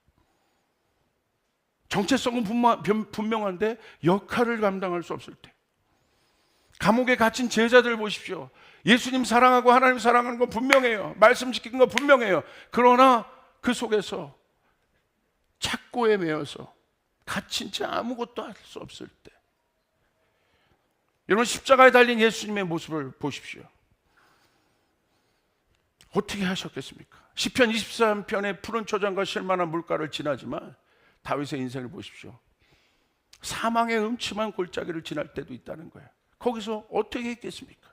정체성은 분명한데 역할을 감당할 수 없을 때, 감옥에 갇힌 제자들 보십시오. 예수님 사랑하고 하나님 사랑하는 건 분명해요. 말씀 지키는 건 분명해요. 그러나 그 속에서 착고에 매여서 갇힌 채 아무것도 할 수 없을 때, 여러분 십자가에 달린 예수님의 모습을 보십시오. 어떻게 하셨겠습니까? 시편 23편의 푸른 초장과 실만한 물가를 지나지만 다윗의 인생을 보십시오. 사망의 음침한 골짜기를 지날 때도 있다는 거예요. 거기서 어떻게 했겠습니까?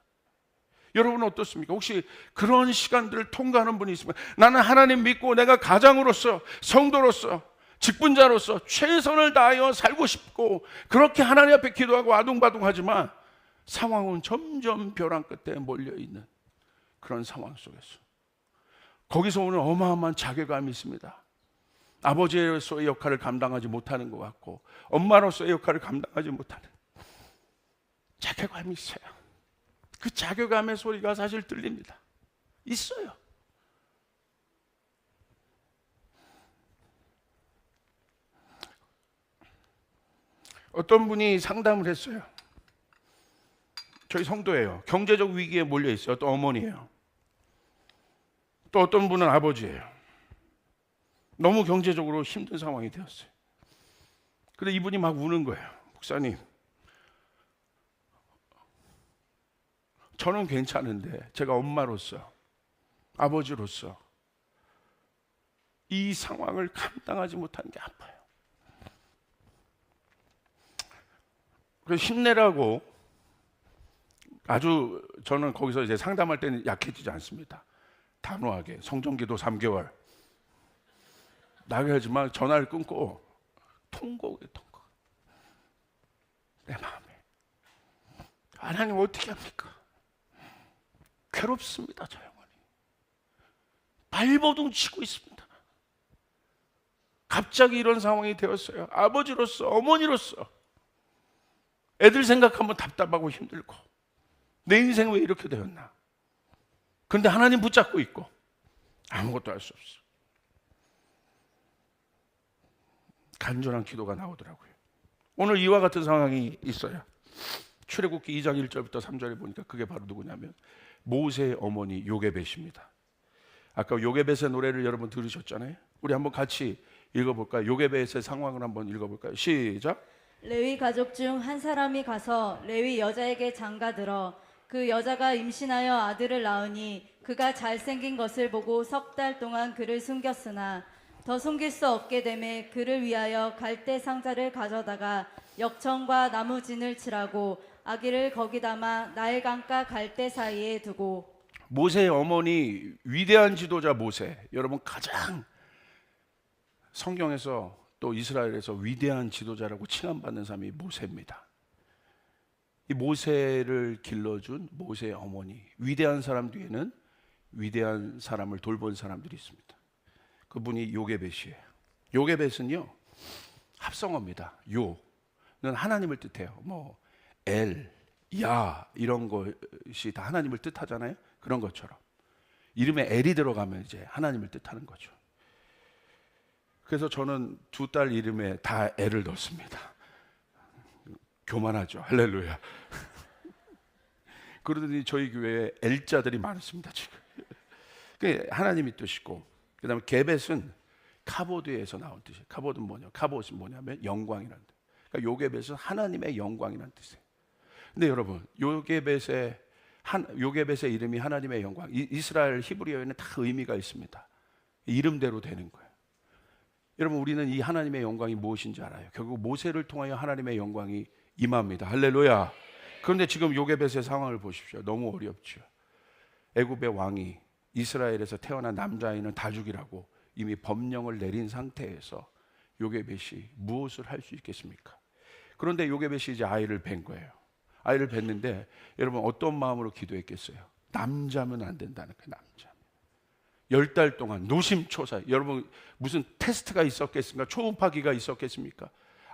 여러분은 어떻습니까? 혹시 그런 시간들을 통과하는 분이 있으면, 나는 하나님 믿고 내가 가장으로서, 성도로서, 직분자로서 최선을 다하여 살고 싶고 그렇게 하나님 앞에 기도하고 아둥바둥하지만 상황은 점점 벼랑 끝에 몰려있는 그런 상황 속에서, 거기서 오는 어마어마한 자괴감이 있습니다. 아버지로서의 역할을 감당하지 못하는 것 같고 엄마로서의 역할을 감당하지 못하는 자괴감이 있어요. 그 자괴감의 소리가 사실 들립니다. 있어요. 어떤 분이 상담을 했어요. 저희 성도예요. 경제적 위기에 몰려 있어요. 어떤 어머니예요. 또 어떤 분은 아버지예요. 너무 경제적으로 힘든 상황이 되었어요. 근데 이분이 막 우는 거예요. 목사님, 저는 괜찮은데 제가 엄마로서, 아버지로서 이 상황을 감당하지 못하는 게 아파요. 그래서 힘내라고, 아주 저는 거기서 이제 상담할 때는 약해지지 않습니다. 단호하게 성전기도 3개월 나가야지만 전화를 끊고 통곡에 통곡. 내 마음에 하나님 어떻게 합니까? 괴롭습니다. 저 영혼이 발버둥 치고 있습니다. 갑자기 이런 상황이 되었어요. 아버지로서, 어머니로서 애들 생각하면 답답하고 힘들고, 내 인생 왜 이렇게 되었나? 그런데 하나님 붙잡고 있고 아무것도 할 수 없어. 간절한 기도가 나오더라고요. 오늘 이와 같은 상황이 있어요. 출애굽기 2장 1절부터 3절에 보니까 그게 바로 누구냐면 모세의 어머니 요게벳입니다. 아까 요게벳의 노래를 여러분 들으셨잖아요. 우리 한번 같이 읽어볼까요? 요게벳의 상황을 한번 읽어볼까요? 시작. 레위 가족 중 한 사람이 가서 레위 여자에게 장가들어 그 여자가 임신하여 아들을 낳으니 그가 잘생긴 것을 보고 석 달 동안 그를 숨겼으나 더 숨길 수 없게 되매 그를 위하여 갈대 상자를 가져다가 역청과 나무진을 칠하고 아기를 거기 담아 나일강가 갈대 사이에 두고. 모세의 어머니, 위대한 지도자 모세. 여러분 가장 성경에서 또 이스라엘에서 위대한 지도자라고 칭함받는 사람이 모세입니다. 이 모세를 길러준 모세의 어머니, 위대한 사람 뒤에는 위대한 사람을 돌본 사람들이 있습니다. 그분이 요게벳이에요. 요게벳은요 합성어입니다. 요는 하나님을 뜻해요. 뭐 엘, 야 이런 것이 다 하나님을 뜻하잖아요. 그런 것처럼 이름에 엘이 들어가면 이제 하나님을 뜻하는 거죠. 그래서 저는 두 딸 이름에 다 엘을 넣습니다. 교만하죠. 할렐루야. 그러더니 저희 교회에 엘자들이 많습니다. 지금. 그게 하나님이 뜻이고, 그 다음에 게벳은 카보드에서 나온 뜻이에요. 카보드는 뭐냐? 카봇은 뭐냐면 영광이라는 뜻. 그러니까 요게벳은 하나님의 영광이라는 뜻이에요. 근데 여러분, 요게벳의 이름이 하나님의 영광. 이스라엘 히브리어에는 다 의미가 있습니다. 이름대로 되는 거예요. 여러분, 우리는 이 하나님의 영광이 무엇인지 알아요. 결국 모세를 통하여 하나님의 영광이 임합니다. 할렐루야. 그런데 지금 요게벳의 상황을 보십시오. 너무 어렵죠. 애굽의 왕이 이스라엘에서 태어난 남자아이는 다 죽이라고 이미 법령을 내린 상태에서 요게벳이 무엇을 할 수 있겠습니까? 그런데 요게벳이 이제 아이를 뵌 거예요. 아이를 뵀는데 여러분 어떤 마음으로 기도했겠어요? 남자면 안 된다는 거예요. 남자. 10달 동안 노심초사. 여러분 무슨 테스트가 있었겠습니까? 초음파기가 있었겠습니까?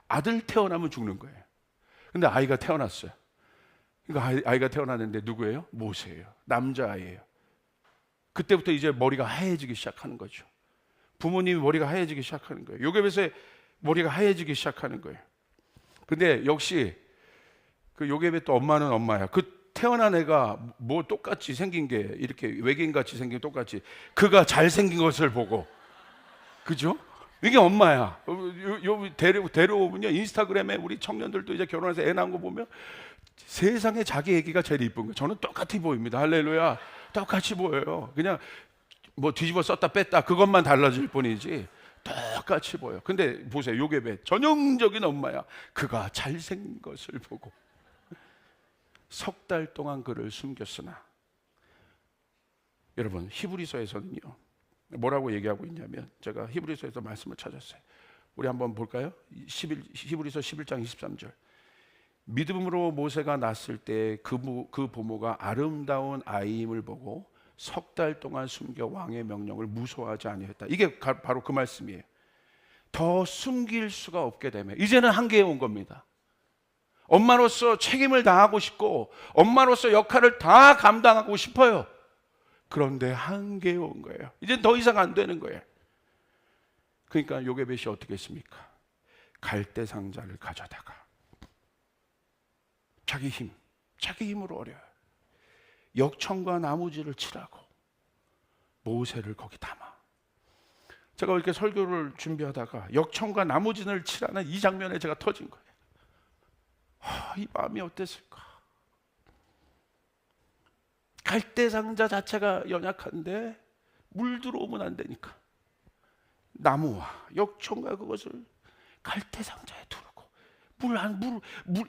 아들 태어나면 죽는 거예요. 근데 아이가 태어났어요. 그러니까 아이가 태어났는데 누구예요? 모세예요. 남자아이예요. 그때부터 이제 머리가 하얘지기 시작하는 거죠. 부모님이 머리가 하얘지기 시작하는 거예요. 요게벳의 머리가 하얘지기 시작하는 거예요. 근데 역시 그 요게벳 또 엄마는 엄마야. 그 태어난 애가 뭐 똑같이 생긴 게 이렇게 외계인같이 생긴 게 똑같이 그가 잘생긴 것을 보고, 그죠? 이게 엄마야. 데려오면요 인스타그램에 우리 청년들도 이제 결혼해서 애 낳은 거 보면 세상에 자기 애기가 제일 이쁜 거예요. 저는 똑같이 보입니다. 할렐루야. 똑같이 보여요. 그냥 뭐 뒤집어 썼다 뺐다 그것만 달라질 뿐이지 똑같이 보여. 근데 보세요. 요게벳 전형적인 엄마야. 그가 잘생긴 것을 보고 석 달 동안 그를 숨겼으나, 여러분 히브리서에서는요 뭐라고 얘기하고 있냐면, 제가 히브리서에서 말씀을 찾았어요. 우리 한번 볼까요? 히브리서 11장 23절. 믿음으로 모세가 낳았을 때 그 부모가 아름다운 아이임을 보고 석 달 동안 숨겨 왕의 명령을 무소하지 아니했다. 이게 바로 그 말씀이에요. 더 숨길 수가 없게 되면 이제는 한계에 온 겁니다. 엄마로서 책임을 다하고 싶고 엄마로서 역할을 다 감당하고 싶어요. 그런데 한계에 온 거예요. 이제 더 이상 안 되는 거예요. 그러니까 요게벳이 어떻게 했습니까? 갈대 상자를 가져다가 자기 힘으로 어려요. 역청과 나무지를 치라고 모세를 거기 담아. 제가 이렇게 설교를 준비하다가 역청과 나무진을 치라는 이 장면에 제가 터진 거예요. 이 마음이 어땠을까? 갈대 상자 자체가 연약한데 물 들어오면 안 되니까 나무와 역청과 그것을 갈대 상자에 두르고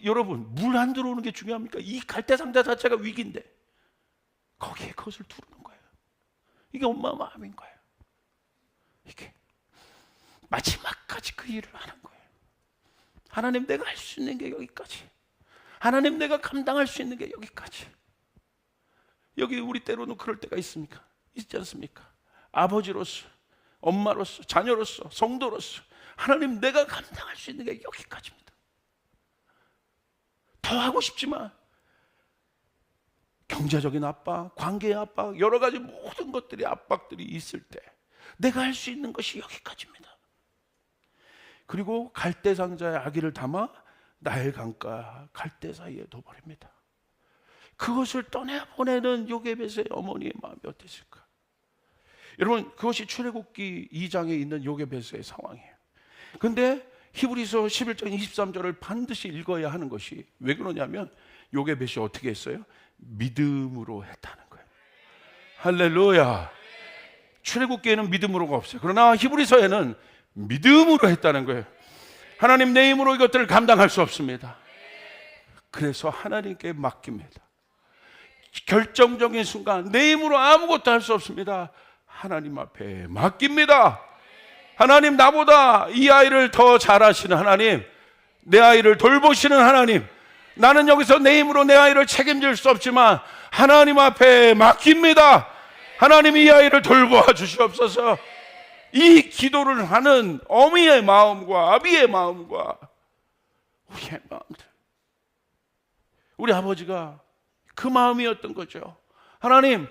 여러분 물 안 들어오는 게 중요합니까? 이 갈대 상자 자체가 위기인데 거기에 그것을 두르는 거예요. 이게 엄마 마음인 거예요. 이게 마지막까지 그 일을 하는 거예요. 하나님, 내가 할 수 있는 게 여기까지. 하나님, 내가 감당할 수 있는 게 여기까지. 여기 우리 때로는 그럴 때가 있습니까? 있지 않습니까? 아버지로서, 엄마로서, 자녀로서, 성도로서 하나님, 내가 감당할 수 있는 게 여기까지입니다. 더 하고 싶지만 경제적인 압박, 관계의 압박, 여러 가지 모든 것들이 압박들이 있을 때 내가 할 수 있는 것이 여기까지입니다. 그리고 갈대 상자에 아기를 담아 나일 강가 갈대 사이에 둬버립니다. 그것을 떠내보내는 요게벳의 어머니의 마음이 어땠을까? 여러분, 그것이 출애굽기 2장에 있는 요게벳의 상황이에요. 그런데 히브리서 11장 23절을 반드시 읽어야 하는 것이, 왜 그러냐면 요게벳이 어떻게 했어요? 믿음으로 했다는 거예요. 할렐루야. 출애굽기에는 믿음으로가 없어요. 그러나 히브리서에는 믿음으로 했다는 거예요. 하나님, 내 힘으로 이것들을 감당할 수 없습니다. 그래서 하나님께 맡깁니다. 결정적인 순간 내 힘으로 아무것도 할 수 없습니다. 하나님 앞에 맡깁니다. 하나님, 나보다 이 아이를 더 잘하시는 하나님, 내 아이를 돌보시는 하나님, 나는 여기서 내 힘으로 내 아이를 책임질 수 없지만 하나님 앞에 맡깁니다. 하나님, 이 아이를 돌보아 주시옵소서. 이 기도를 하는 어미의 마음과 아비의 마음과 우리의 마음들, 우리 아버지가 그 마음이었던 거죠. 하나님,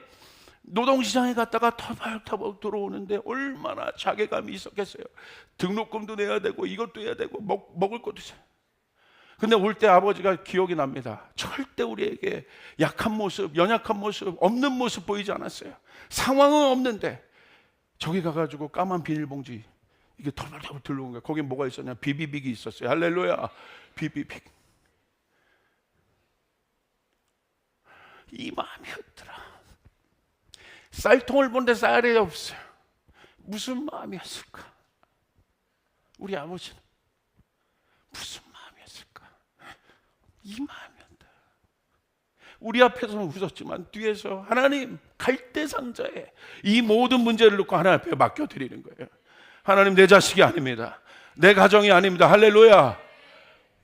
노동시장에 갔다가 터벅터벅 들어오는데 얼마나 자괴감이 있었겠어요. 등록금도 내야 되고 이것도 해야 되고 먹을 것도 있어요. 근데 올 때 아버지가 기억이 납니다. 절대 우리에게 약한 모습, 연약한 모습, 없는 모습 보이지 않았어요. 상황은 없는데 저기 가가지고 까만 비닐봉지 이게 털털털 들어온 거예요. 거기 뭐가 있었냐? 비비빅이 있었어요. 할렐루야. 비비빅. 이 마음이었더라. 쌀통을 본데 쌀이 없어요. 무슨 마음이었을까? 우리 아버지는 무슨 마음이었을까? 이 마음이었다. 우리 앞에서는 웃었지만 뒤에서 하나님 갈대 상자에 이 모든 문제를 놓고 하나님 앞에 맡겨드리는 거예요. 하나님, 내 자식이 아닙니다. 내 가정이 아닙니다. 할렐루야.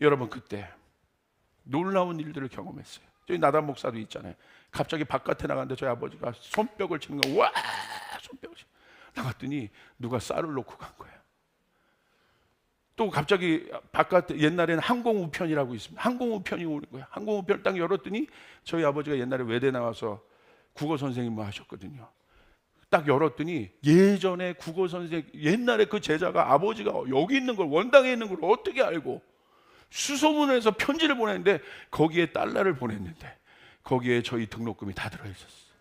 여러분, 그때 놀라운 일들을 경험했어요. 저희 나단 목사도 있잖아요. 갑자기 바깥에 나갔는데 저희 아버지가 손뼉을 치는 거예요. 와, 손뼉을 치는 거예요. 나갔더니 누가 쌀을 놓고 간 거예요. 또 갑자기 바깥에, 옛날에는 항공우편이라고 있습니다. 항공우편이 오는 거예요. 항공우편을 딱 열었더니 저희 아버지가 옛날에 외대 나와서 국어 선생님을 하셨거든요. 딱 열었더니 예전에 국어 선생님, 옛날에 그 제자가 아버지가 여기 있는 걸, 원당에 있는 걸 어떻게 알고 수소문을 해서 편지를 보냈는데 거기에 달러를 보냈는데 거기에 저희 등록금이 다 들어있었어요.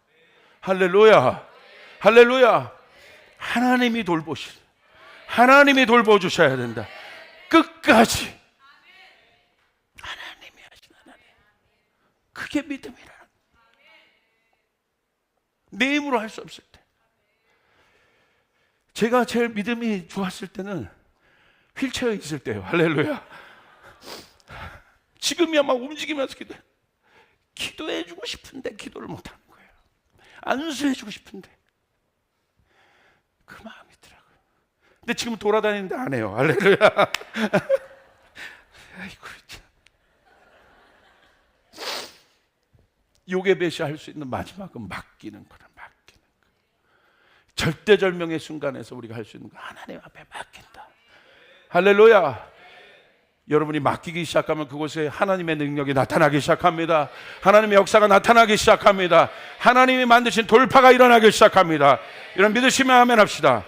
할렐루야, 할렐루야. 하나님이 돌보시, 하나님이 돌보주셔야 된다. 끝까지 하나님이 하신 하나님. 그게 믿음이라. 내 힘으로 할 수 없을 때. 제가 제일 믿음이 좋았을 때는 휠체어에 있을 때요. 할렐루야. 지금이야 막 움직이면서 기도해주고 싶은데 기도를 못하는 거예요. 안수해주고 싶은데 그 마음이 있더라고요. 근데 지금 돌아다니는데 안 해요. 할렐루야. 아이고, 참. 요게벳이 할 수 있는 마지막은 맡기는 거라. 맡기는 거. 절대절명의 순간에서 우리가 할 수 있는 거 하나님 앞에 맡긴다. 할렐루야. 여러분이 맡기기 시작하면 그곳에 하나님의 능력이 나타나기 시작합니다. 하나님의 역사가 나타나기 시작합니다. 하나님이 만드신 돌파가 일어나기 시작합니다. 이런 믿으시면 아멘 합시다.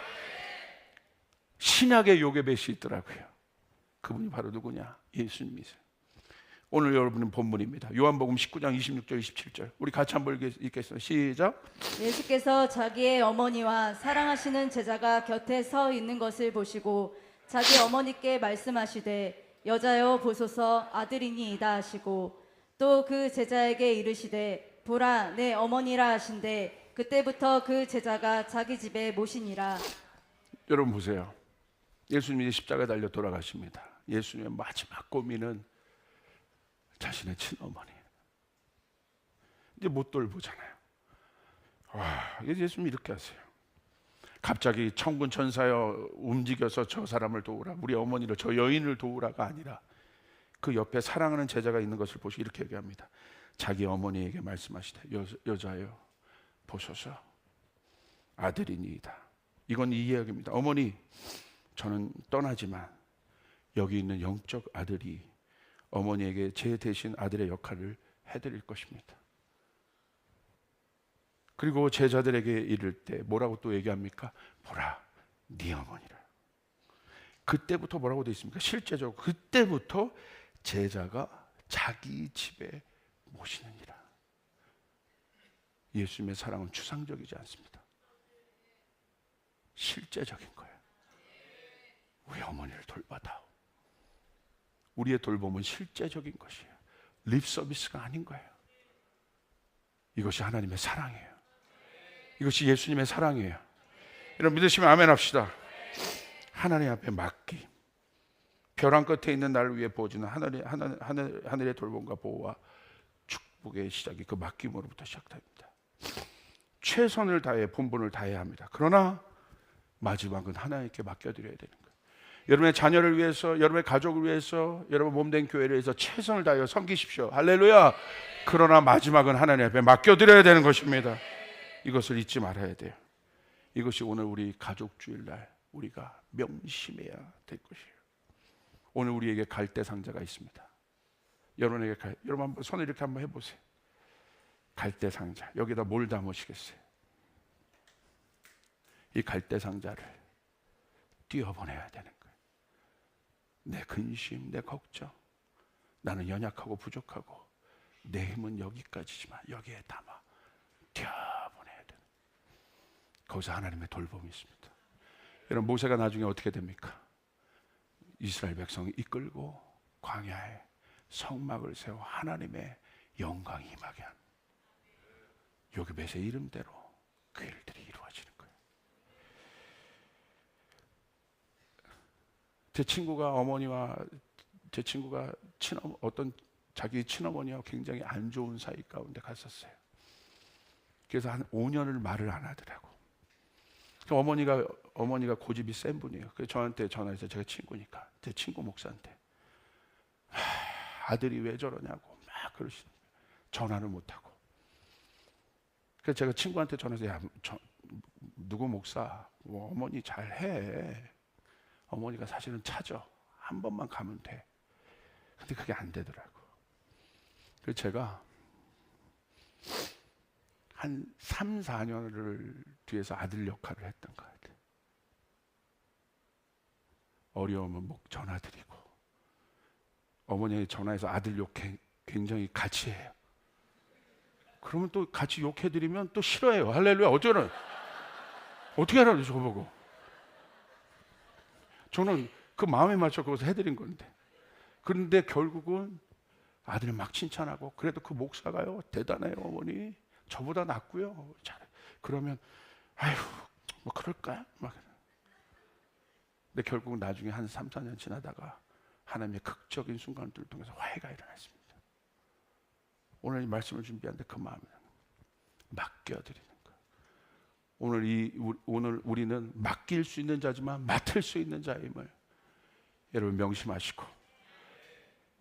신약의 요게벳이 있더라고요. 그분이 바로 누구냐? 예수님이세요. 오늘 여러분은 본문입니다. 요한복음 19장 26절 27절. 우리 같이 한번 읽겠습니다. 시작. 예수께서 자기의 어머니와 사랑하시는 제자가 곁에 서 있는 것을 보시고 자기 어머니께 말씀하시되 여자여 보소서 아들이니이다 하시고 또 그 제자에게 이르시되 보라 내 어머니라 하신대 그때부터 그 제자가 자기 집에 모시니라. 여러분 보세요. 예수님이 십자가에 달려 돌아가십니다. 예수님의 마지막 고민은 자신의 친어머니. 이제 못 돌보잖아요. 와, 예수님이 이렇게 하세요. 갑자기 천군 천사여 움직여서 저 사람을 도우라, 우리 어머니를, 저 여인을 도우라가 아니라 그 옆에 사랑하는 제자가 있는 것을 보시고 이렇게 얘기합니다. 자기 어머니에게 말씀하시되 여자여 보소서 아들이니이다. 이건 이 이야기입니다. 어머니, 저는 떠나지만 여기 있는 영적 아들이 어머니에게 제 대신 아들의 역할을 해드릴 것입니다. 그리고 제자들에게 이를 때 뭐라고 또 얘기합니까? 보라, 네 어머니라. 그때부터 뭐라고 되어 있습니까? 실제적으로 그때부터 제자가 자기 집에 모시느니라. 예수님의 사랑은 추상적이지 않습니다. 실제적인 거예요. 우리 어머니를 돌봐다오. 우리의 돌봄은 실제적인 것이에요. 립 서비스가 아닌 거예요. 이것이 하나님의 사랑이에요. 이것이 예수님의 사랑이에요. 여러분 믿으시면 아멘 합시다. 하나님 앞에 맡기. 벼랑 끝에 있는 나를 위해 보여주는 하늘의 돌봄과 보호와 축복의 시작이 그 맡김으로부터 시작됩니다. 최선을 다해 본분을 다해야 합니다. 그러나 마지막은 하나님께 맡겨드려야 되는 거예요. 여러분의 자녀를 위해서, 여러분의 가족을 위해서, 여러분 몸된 교회를 위해서 최선을 다하여 섬기십시오. 할렐루야. 그러나 마지막은 하나님 앞에 맡겨드려야 되는 것입니다. 이것을 잊지 말아야 돼요. 이것이 오늘 우리 가족주일날 우리가 명심해야 될 것이에요. 오늘 우리에게 갈대 상자가 있습니다. 여러분 한번 손을 이렇게 한번 해보세요. 갈대 상자, 여기다 뭘 담으시겠어요? 이 갈대 상자를 띄워보내야 되는 거예요. 내 근심, 내 걱정, 나는 연약하고 부족하고 내 힘은 여기까지지만 여기에 담아 띄워보내야 되는, 거기서 하나님의 돌봄이 있습니다. 여러분 모세가 나중에 어떻게 됩니까? 이스라엘 백성이 이끌고 광야에 성막을 세워 하나님의 영광이 임하게 한 요게벳의 이름대로 그 일들이 이루어지는 거예요. 제 친구가 어떤 자기 친어머니와 굉장히 안 좋은 사이 가운데 갔었어요. 그래서 한 5년을 말을 안 하더라고. 어머니가 고집이 센 분이에요. 그래서 저한테 전화해서, 제가 친구니까 제 친구 목사한테 아들이 왜 저러냐고 막 그러시는 거예요. 전화를 못 하고. 그래서 제가 친구한테 전화해서, 야, 누구 목사, 어머니 잘해. 어머니가 사실은 찾아. 한 번만 가면 돼. 근데 그게 안 되더라고. 그래서 제가 한 3, 4년을 뒤에서 아들 역할을 했던 것 같아요. 어려우면 전화드리고, 어머니 전화해서 아들 욕 굉장히 같이 해요. 그러면 또 같이 욕해드리면 또 싫어해요. 할렐루야. 어쩌는 어떻게 하라고 저보고. 저는 그 마음에 맞춰 그것을 해드린 건데. 그런데 결국은 아들을 막 칭찬하고, 그래도 그 목사가요 대단해요 어머니, 저보다 낫고요, 잘해. 그러면 아휴 뭐 그럴까 막. 근데 결국 나중에 한 3, 4년 지나다가 하나님의 극적인 순간들을 통해서 화해가 일어났습니다. 오늘 이 말씀을 준비하는데 그 마음을 맡겨드리는 거예요. 오늘 우리는 맡길 수 있는 자지만 맡을 수 있는 자임을 여러분 명심하시고,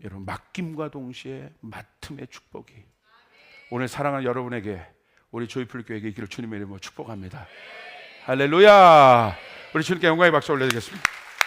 여러분 맡김과 동시에 맡음의 축복이 오늘 사랑하는 여러분에게, 우리 조이풀 교회에게 있기를 주님의 이름으로 축복합니다. 할렐루야. 우리 주님께 영광의 박수 올려드리겠습니다.